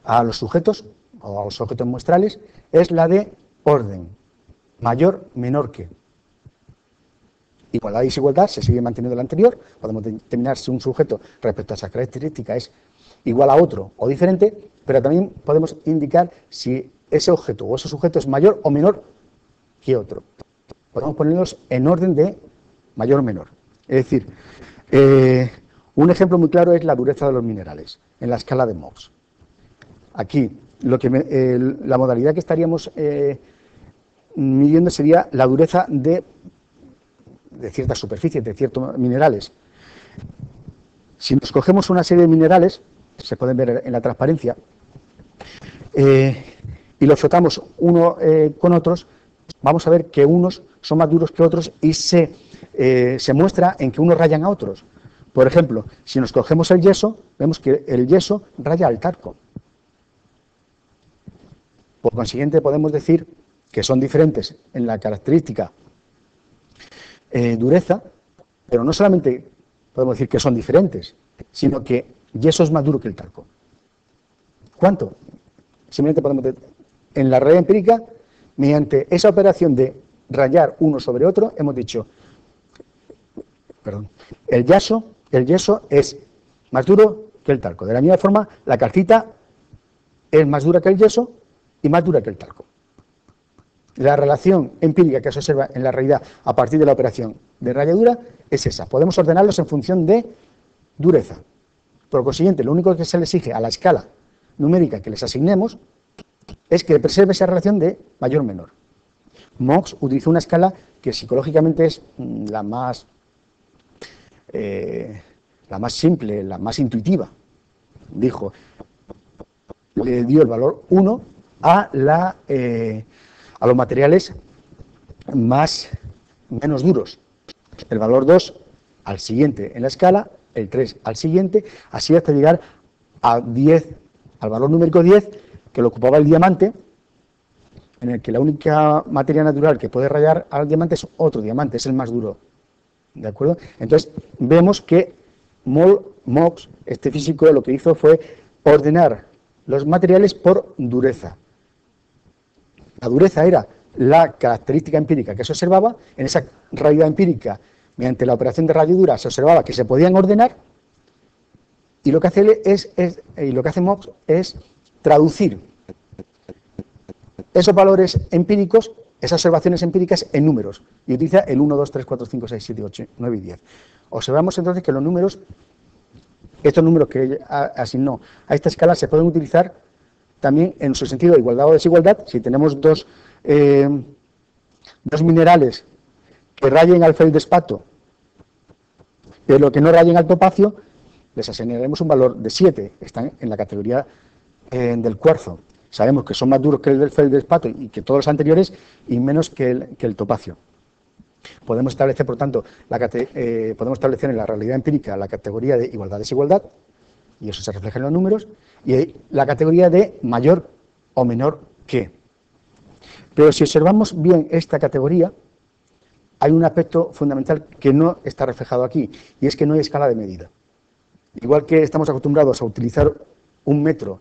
a los sujetos o a los objetos muestrales, es la de orden, mayor, menor que. Igualdad y desigualdad se sigue manteniendo la anterior, podemos determinar si un sujeto respecto a esa característica es igual a otro o diferente, pero también podemos indicar si ese objeto o ese sujeto es mayor o menor que otro. Podemos ponerlos en orden de mayor o menor. Es decir, un ejemplo muy claro es la dureza de los minerales en la escala de Mohs. Aquí, la modalidad que estaríamos midiendo sería la dureza de ciertas superficies, de ciertos minerales. Si nos cogemos una serie de minerales, se pueden ver en la transparencia, y los frotamos uno con otros, vamos a ver que unos son más duros que otros y se muestra en que unos rayan a otros. Por ejemplo, si nos cogemos el yeso, vemos que el yeso raya al talco. Por consiguiente, podemos decir que son diferentes en la característica dureza, pero no solamente podemos decir que son diferentes, sino que yeso es más duro que el talco. ¿Cuánto? Simplemente podemos decir, en la realidad empírica, mediante esa operación de rayar uno sobre otro, hemos dicho, el yeso es más duro que el talco. De la misma forma, la calcita es más dura que el yeso y más dura que el talco. La relación empírica que se observa en la realidad a partir de la operación de ralladura es esa. Podemos ordenarlos en función de dureza. Por consiguiente, lo único que se le exige a la escala numérica que les asignemos es que preserve esa relación de mayor-menor. Mox utilizó una escala que psicológicamente es la más simple, la más intuitiva. Dijo, le dio el valor 1 a los materiales menos duros, el valor 2 al siguiente en la escala, el 3 al siguiente, así hasta llegar a 10, al valor numérico 10, que lo ocupaba el diamante, en el que la única materia natural que puede rayar al diamante es otro diamante, es el más duro. ¿De acuerdo? Entonces, vemos que Mox, este físico, lo que hizo fue ordenar los materiales por dureza. La dureza era la característica empírica que se observaba. En esa realidad empírica, mediante la operación de ralladura, se observaba que se podían ordenar, y lo que hace Mox es traducir esos valores empíricos, esas observaciones empíricas, en números, y utiliza el 1, 2, 3, 4, 5, 6, 7, 8, 9 y 10. Observamos entonces que los números, estos números que ella asignó a esta escala, se pueden utilizar también en su sentido de igualdad o desigualdad. Si tenemos dos minerales que rayen al feldespato, pero que no rayen al topacio, les asignaremos un valor de 7, están en la categoría del cuarzo. Sabemos que son más duros que el del feldespato y que todos los anteriores, y menos que el topacio. Podemos establecer, por tanto, podemos establecer en la realidad empírica la categoría de igualdad-desigualdad, y eso se refleja en los números, y la categoría de mayor o menor que. Pero si observamos bien esta categoría, hay un aspecto fundamental que no está reflejado aquí, y es que no hay escala de medida. Igual que estamos acostumbrados a utilizar un metro,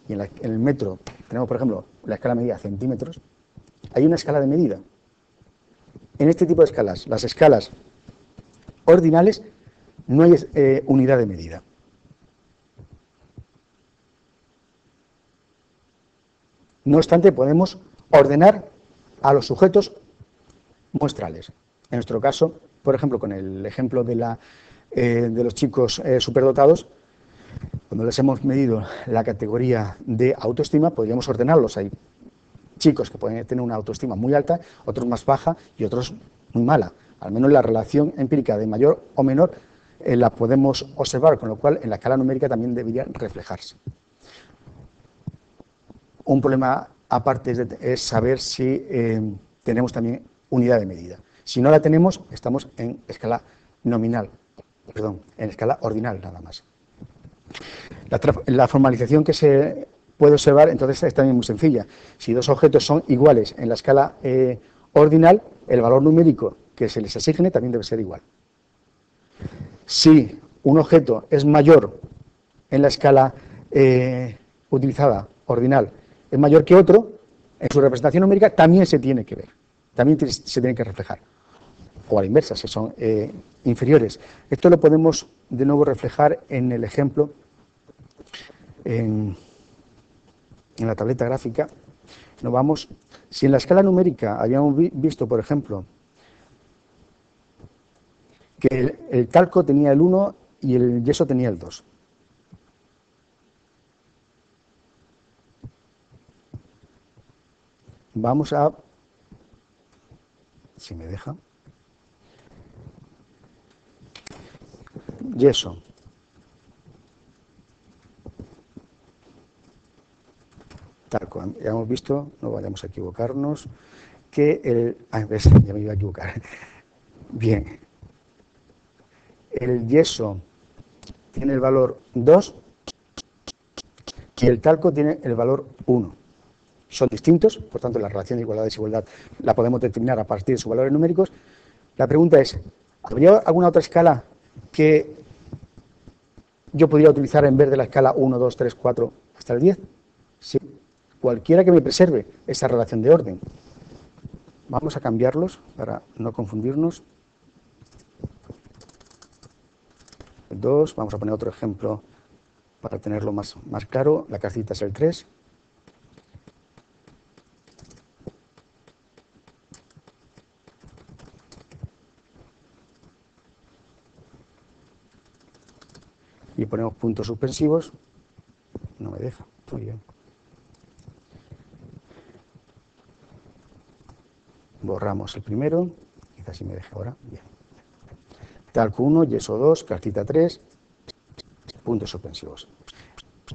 y en el metro tenemos, por ejemplo, la escala de medida centímetros, hay una escala de medida. En este tipo de escalas, las escalas ordinales, no hay unidad de medida. No obstante, podemos ordenar a los sujetos muestrales. En nuestro caso, por ejemplo, con el ejemplo de los chicos superdotados, cuando les hemos medido la categoría de autoestima, podríamos ordenarlos. Hay chicos que pueden tener una autoestima muy alta, otros más baja y otros muy mala. Al menos la relación empírica de mayor o menor la podemos observar, con lo cual en la escala numérica también debería reflejarse. Un problema aparte es saber si tenemos también unidad de medida. Si no la tenemos, estamos en escala nominal, en escala ordinal nada más. La formalización que se puede observar entonces es también muy sencilla. Si dos objetos son iguales en la escala ordinal, el valor numérico que se les asigne también debe ser igual. Si un objeto es mayor en la escala utilizada, ordinal, es mayor que otro, en su representación numérica también se tiene que ver, también se tiene que reflejar. O a la inversa, si son inferiores. Esto lo podemos de nuevo reflejar en el ejemplo, en la tableta gráfica. Nos vamos, si en la escala numérica habíamos visto, por ejemplo, que el talco tenía el 1 y el yeso tenía el 2. Vamos a, si me deja, yeso. talco. Ya hemos visto, no vayamos a equivocarnos, que el... ves, ya me iba a equivocar. Bien. El yeso tiene el valor 2 y el talco tiene el valor 1. Son distintos, por tanto la relación de igualdad-desigualdad la podemos determinar a partir de sus valores numéricos. La pregunta es, ¿habría alguna otra escala que yo podría utilizar en vez de la escala 1, 2, 3, 4 hasta el 10? Sí, cualquiera que me preserve esa relación de orden. Vamos a cambiarlos para no confundirnos. 2, vamos a poner otro ejemplo para tenerlo más claro. La casita es el 3. Y ponemos puntos suspensivos. No me deja. Muy bien. Borramos el primero. Quizás sí me deja ahora. Bien. Talco 1, yeso 2, casita 3, puntos suspensivos.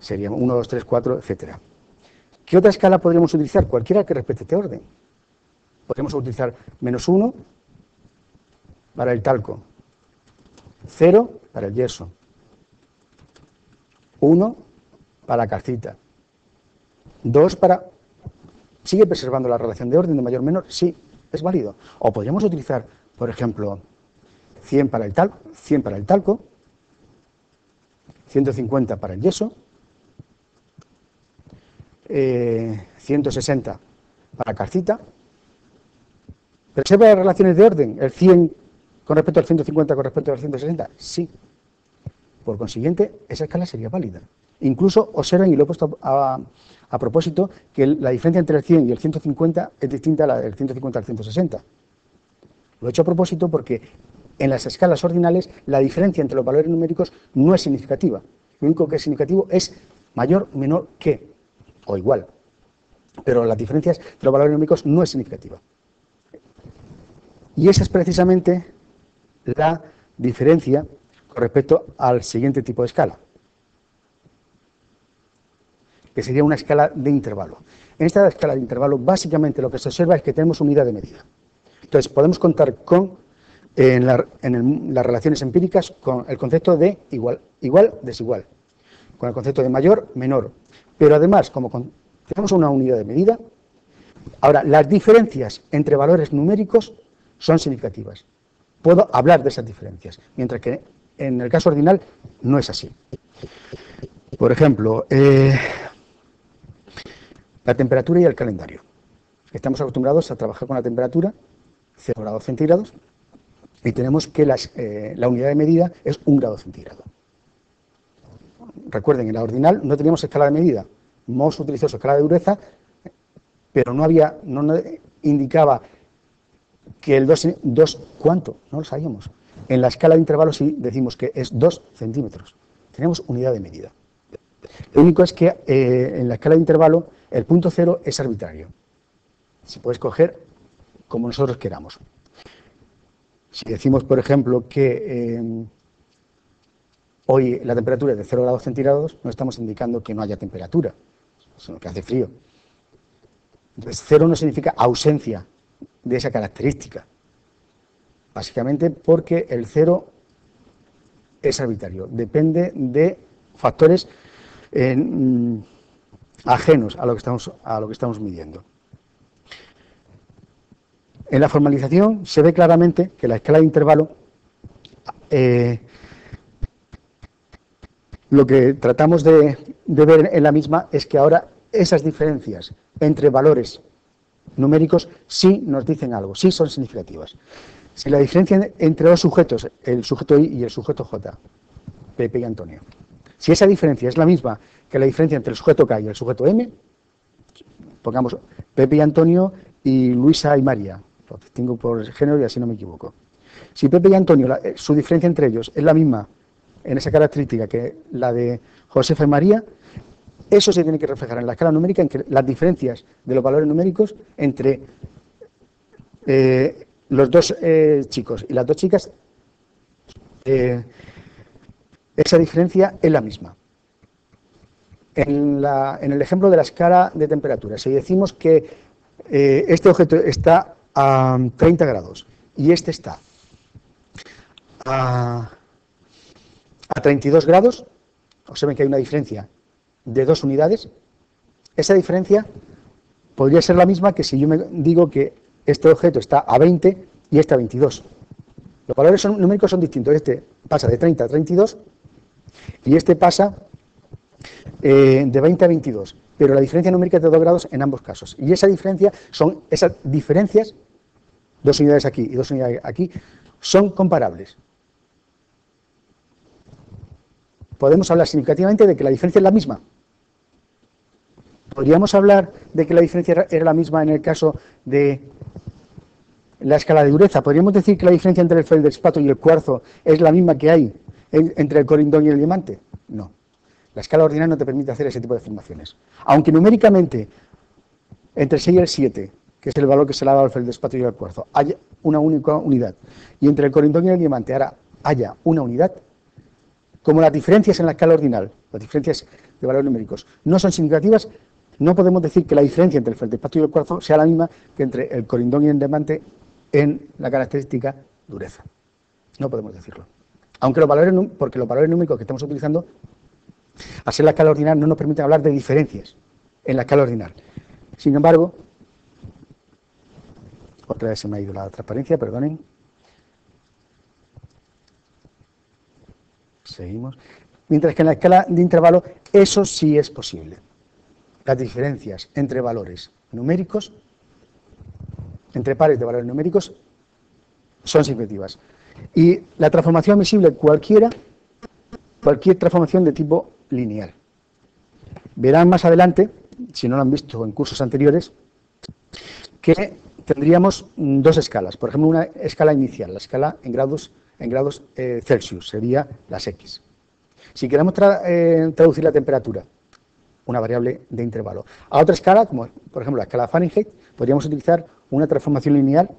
Serían 1, 2, 3, 4, etc. ¿Qué otra escala podríamos utilizar? Cualquiera que respete este orden. Podríamos utilizar -1 para el talco, 0 para el yeso, 1 para la calcita, 2 para... ¿Sigue preservando la relación de orden de mayor menor? Sí, es válido. O podríamos utilizar, por ejemplo, 100 para el talco, 150 para el yeso, 160 para la calcita. ¿Preserva las relaciones de orden el 100 con respecto al 150 con respecto al 160? Sí. Por consiguiente, esa escala sería válida. Incluso observen, y lo he puesto a propósito, que la diferencia entre el 100 y el 150 es distinta a la del 150 al 160. Lo he hecho a propósito porque en las escalas ordinales la diferencia entre los valores numéricos no es significativa. Lo único que es significativo es mayor, menor que, o igual. Pero las diferencias de los valores numéricos no es significativa. Y esa es precisamente la diferencia con respecto al siguiente tipo de escala, que sería una escala de intervalo. En esta escala de intervalo, básicamente lo que se observa es que tenemos unidad de medida. Entonces, podemos contar con, en las relaciones empíricas, con el concepto de igual, desigual, con el concepto de mayor, menor. Pero además, como tenemos una unidad de medida, ahora, las diferencias entre valores numéricos son significativas. Puedo hablar de esas diferencias, mientras que en el caso ordinal no es así. Por ejemplo, la temperatura y el calendario. Estamos acostumbrados a trabajar con la temperatura, 0 grados centígrados, y tenemos que la unidad de medida es 1 grado centígrado. Recuerden, en la ordinal no teníamos escala de medida. Mohs utilizó su escala de dureza, pero no indicaba que el 2 ¿cuánto? No lo sabíamos. En la escala de intervalo sí decimos que es 2 centímetros. Tenemos unidad de medida. Lo único es que en la escala de intervalo el punto 0 es arbitrario. Se puede escoger como nosotros queramos. Si decimos, por ejemplo, que hoy la temperatura es de 0 grados centígrados, no estamos indicando que no haya temperatura, sino que hace frío. Entonces, 0 no significa ausencia de esa característica. Básicamente porque el 0 es arbitrario, depende de factores ajenos a lo que estamos midiendo. En la formalización se ve claramente que la escala de intervalo, lo que tratamos de ver en la misma es que ahora esas diferencias entre valores numéricos sí nos dicen algo, sí son significativas. Si la diferencia entre dos sujetos, el sujeto I y el sujeto J, Pepe y Antonio, si esa diferencia es la misma que la diferencia entre el sujeto K y el sujeto M, pongamos Pepe y Antonio y Luisa y María, lo distingo por género y así no me equivoco. Si Pepe y Antonio, su diferencia entre ellos es la misma en esa característica que la de Josefa y María, eso se tiene que reflejar en la escala numérica, en que las diferencias de los valores numéricos entre los dos chicos y las dos chicas, esa diferencia es la misma. en el ejemplo de la escala de temperatura, si decimos que este objeto está a 30 grados y este está a 32 grados, observen que hay una diferencia de 2 unidades, esa diferencia podría ser la misma que si yo me digo que este objeto está a 20 y este a 22. Los valores numéricos son distintos, este pasa de 30 a 32 y este pasa de 20 a 22, pero la diferencia numérica es de 2 grados en ambos casos. Y esa diferencia esas diferencias, 2 unidades aquí y 2 unidades aquí, son comparables. Podemos hablar significativamente de que la diferencia es la misma. ¿Podríamos hablar de que la diferencia era la misma en el caso de la escala de dureza? ¿Podríamos decir que la diferencia entre el feldespato y el cuarzo es la misma que hay entre el corindón y el diamante? No. La escala ordinal no te permite hacer ese tipo de afirmaciones. Aunque numéricamente, entre el 6 y el 7, que es el valor que se le ha dado al feldespato y al cuarzo, haya una única unidad, y entre el corindón y el diamante ahora haya una unidad, como las diferencias en la escala ordinal, las diferencias de valores numéricos, no son significativas, no podemos decir que la diferencia entre el feldespato y el cuarzo sea la misma que entre el corindón y el diamante en la característica dureza. No podemos decirlo. Aunque porque los valores numéricos que estamos utilizando, al ser la escala ordinal, no nos permiten hablar de diferencias en la escala ordinal. Sin embargo, otra vez se me ha ido la transparencia, perdonen. Seguimos. Mientras que en la escala de intervalo, eso sí es posible. Las diferencias entre valores numéricos, entre pares de valores numéricos, son significativas. Y la transformación admisible, cualquier transformación de tipo lineal. Verán más adelante, si no lo han visto en cursos anteriores, que tendríamos 2 escalas. Por ejemplo, una escala inicial, la escala en grados Celsius, sería las X. Si queremos traducir la temperatura, una variable de intervalo, a otra escala, como por ejemplo la escala Fahrenheit, podríamos utilizar una transformación lineal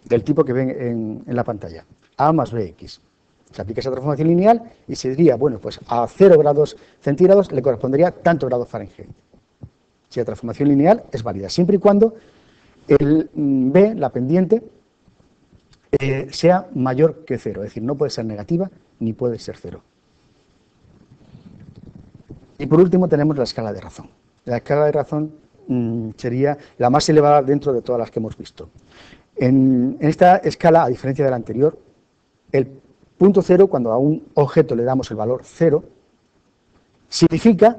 del tipo que ven en la pantalla, A más BX. Se aplica esa transformación lineal y se diría, bueno, pues a 0 grados centígrados le correspondería tanto grados Fahrenheit. Si la transformación lineal es válida, siempre y cuando el B, la pendiente, sea mayor que 0, es decir, no puede ser negativa ni puede ser 0. Y por último tenemos la escala de razón. La escala de razón sería la más elevada dentro de todas las que hemos visto. En esta escala, a diferencia de la anterior, el punto 0, cuando a un objeto le damos el valor 0, significa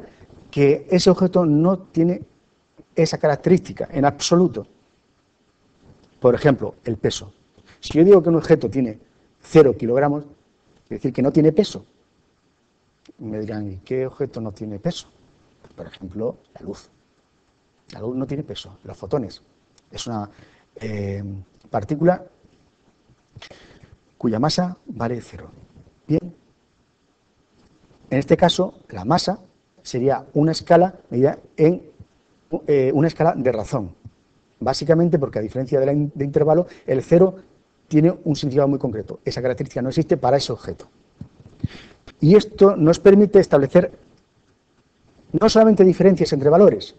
que ese objeto no tiene esa característica en absoluto. Por ejemplo, el peso. Si yo digo que un objeto tiene 0 kilogramos, quiere decir que no tiene peso. Me dirán, ¿y qué objeto no tiene peso? Por ejemplo, la luz. La luz no tiene peso. Los fotones. Es una partícula cuya masa vale 0. Bien. En este caso, la masa sería una escala medida en una escala de razón. Básicamente porque, a diferencia de intervalo, el 0 tiene un significado muy concreto. Esa característica no existe para ese objeto. Y esto nos permite establecer no solamente diferencias entre valores,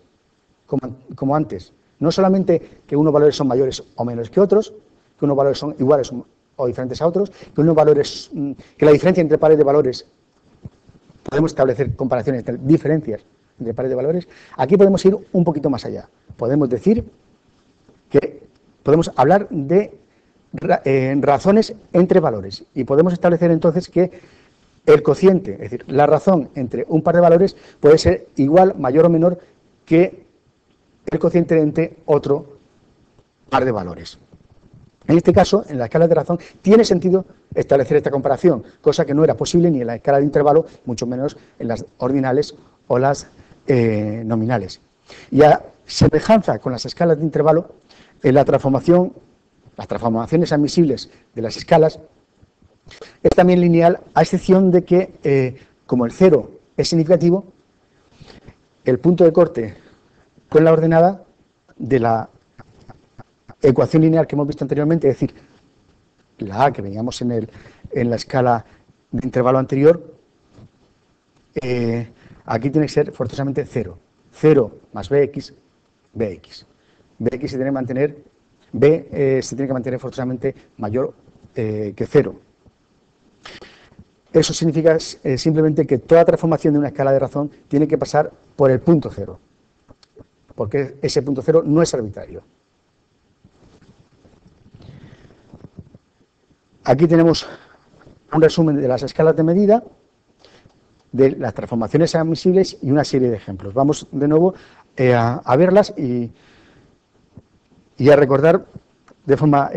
como antes, no solamente que unos valores son mayores o menores que otros, que unos valores son iguales o diferentes a otros, que unos valores, que la diferencia entre pares de valores, podemos establecer comparaciones, diferencias entre pares de valores. Aquí podemos ir un poquito más allá. Podemos decir que podemos hablar de razones entre valores y podemos establecer entonces que el cociente, es decir, la razón entre un par de valores puede ser igual, mayor o menor que el cociente entre otro par de valores. En este caso, en la escala de razón, tiene sentido establecer esta comparación, cosa que no era posible ni en la escala de intervalo, mucho menos en las ordinales o las nominales. Y a semejanza con las escalas de intervalo, en las transformaciones admisibles de las escalas es también lineal, a excepción de que, como el 0 es significativo, el punto de corte con la ordenada de la ecuación lineal que hemos visto anteriormente, es decir, la A que veíamos en la escala de intervalo anterior, Aquí tiene que ser forzosamente 0. 0 más bx, bx. Bx se tiene que mantener, se tiene que mantener forzosamente mayor que 0. Eso significa simplemente que toda transformación de una escala de razón tiene que pasar por el punto 0, porque ese punto 0 no es arbitrario. Aquí tenemos un resumen de las escalas de medida, de las transformaciones admisibles y una serie de ejemplos. Vamos de nuevo a verlas y a recordar de forma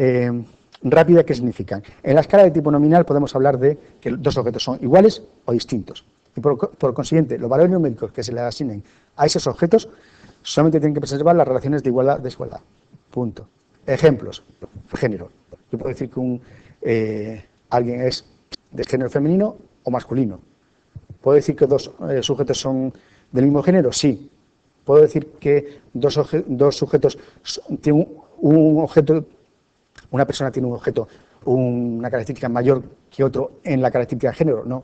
rápida qué significan. En la escala de tipo nominal podemos hablar de que dos objetos son iguales o distintos. Y por consiguiente, los valores numéricos que se le asignen a esos objetos solamente tienen que preservar las relaciones de igualdad-desigualdad. Punto. Ejemplos. Género. Yo puedo decir que alguien es de género femenino o masculino. ¿Puedo decir que dos sujetos son del mismo género? Sí. ¿Puedo decir que dos sujetos tienen un objeto, una persona tiene un objeto, una característica mayor que otro en la característica de género? No,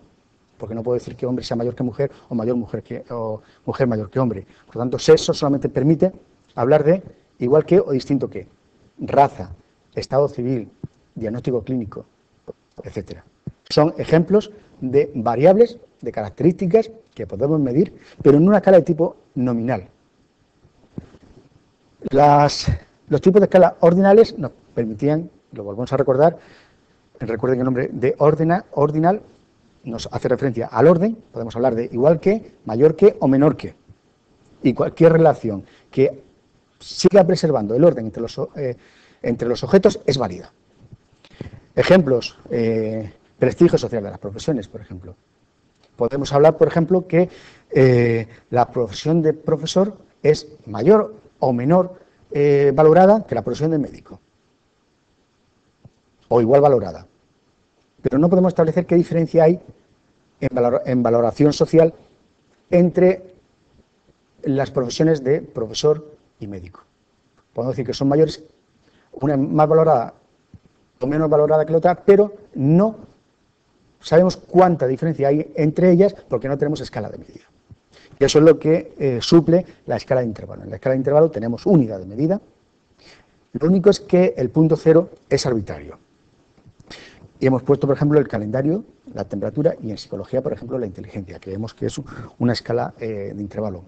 porque no puedo decir que hombre sea mayor que mujer o mujer mayor que hombre. Por lo tanto, sexo solamente permite hablar de igual que o distinto que, raza, estado civil, diagnóstico clínico, etcétera. Son ejemplos de variables, de características que podemos medir, pero en una escala de tipo nominal. Los tipos de escala ordinales nos permitían, lo volvemos a recordar, recuerden que el nombre de ordinal nos hace referencia al orden, podemos hablar de igual que, mayor que o menor que. Y cualquier relación que siga preservando el orden entre los objetos es válida. Ejemplos, prestigio social de las profesiones, por ejemplo. Podemos hablar, por ejemplo, que la profesión de profesor es mayor o menor valorada que la profesión de médico, o igual valorada. Pero no podemos establecer qué diferencia hay en valoración social entre las profesiones de profesor y médico. Podemos decir que son mayores, una es más valorada o menos valorada que la otra, pero no sabemos cuánta diferencia hay entre ellas porque no tenemos escala de medida. Y eso es lo que suple la escala de intervalo. En la escala de intervalo tenemos unidad de medida. Lo único es que el punto 0 es arbitrario. Y hemos puesto, por ejemplo, el calendario, la temperatura y en psicología, por ejemplo, la inteligencia, que vemos que es una escala de intervalo.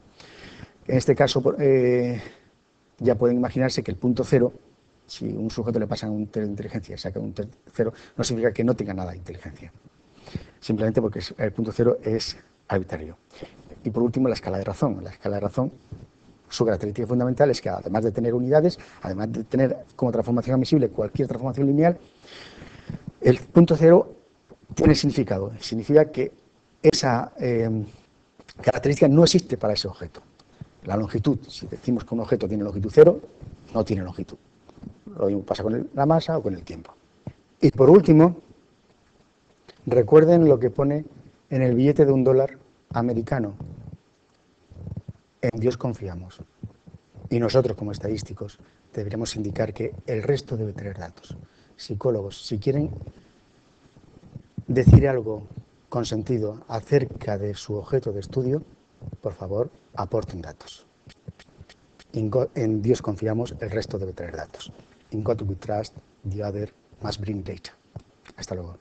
En este caso, ya pueden imaginarse que el punto 0, si un sujeto le pasa un test de inteligencia y saca un test 0, no significa que no tenga nada de inteligencia. Simplemente porque el punto 0 es arbitrario. Y por último, la escala de razón. La escala de razón, su característica fundamental es que además de tener unidades, además de tener como transformación admisible cualquier transformación lineal, el punto 0 tiene significado. Significa que esa característica no existe para ese objeto. La longitud, si decimos que un objeto tiene longitud 0, no tiene longitud. Lo mismo pasa con la masa o con el tiempo. Y por último, recuerden lo que pone en el billete de $1 americano. En Dios confiamos. Y nosotros, como estadísticos, deberíamos indicar que el resto debe tener datos. Psicólogos, si quieren decir algo con sentido acerca de su objeto de estudio, por favor, aporten datos. En Dios confiamos, el resto debe tener datos. In God we trust, the other must bring data. Hasta luego.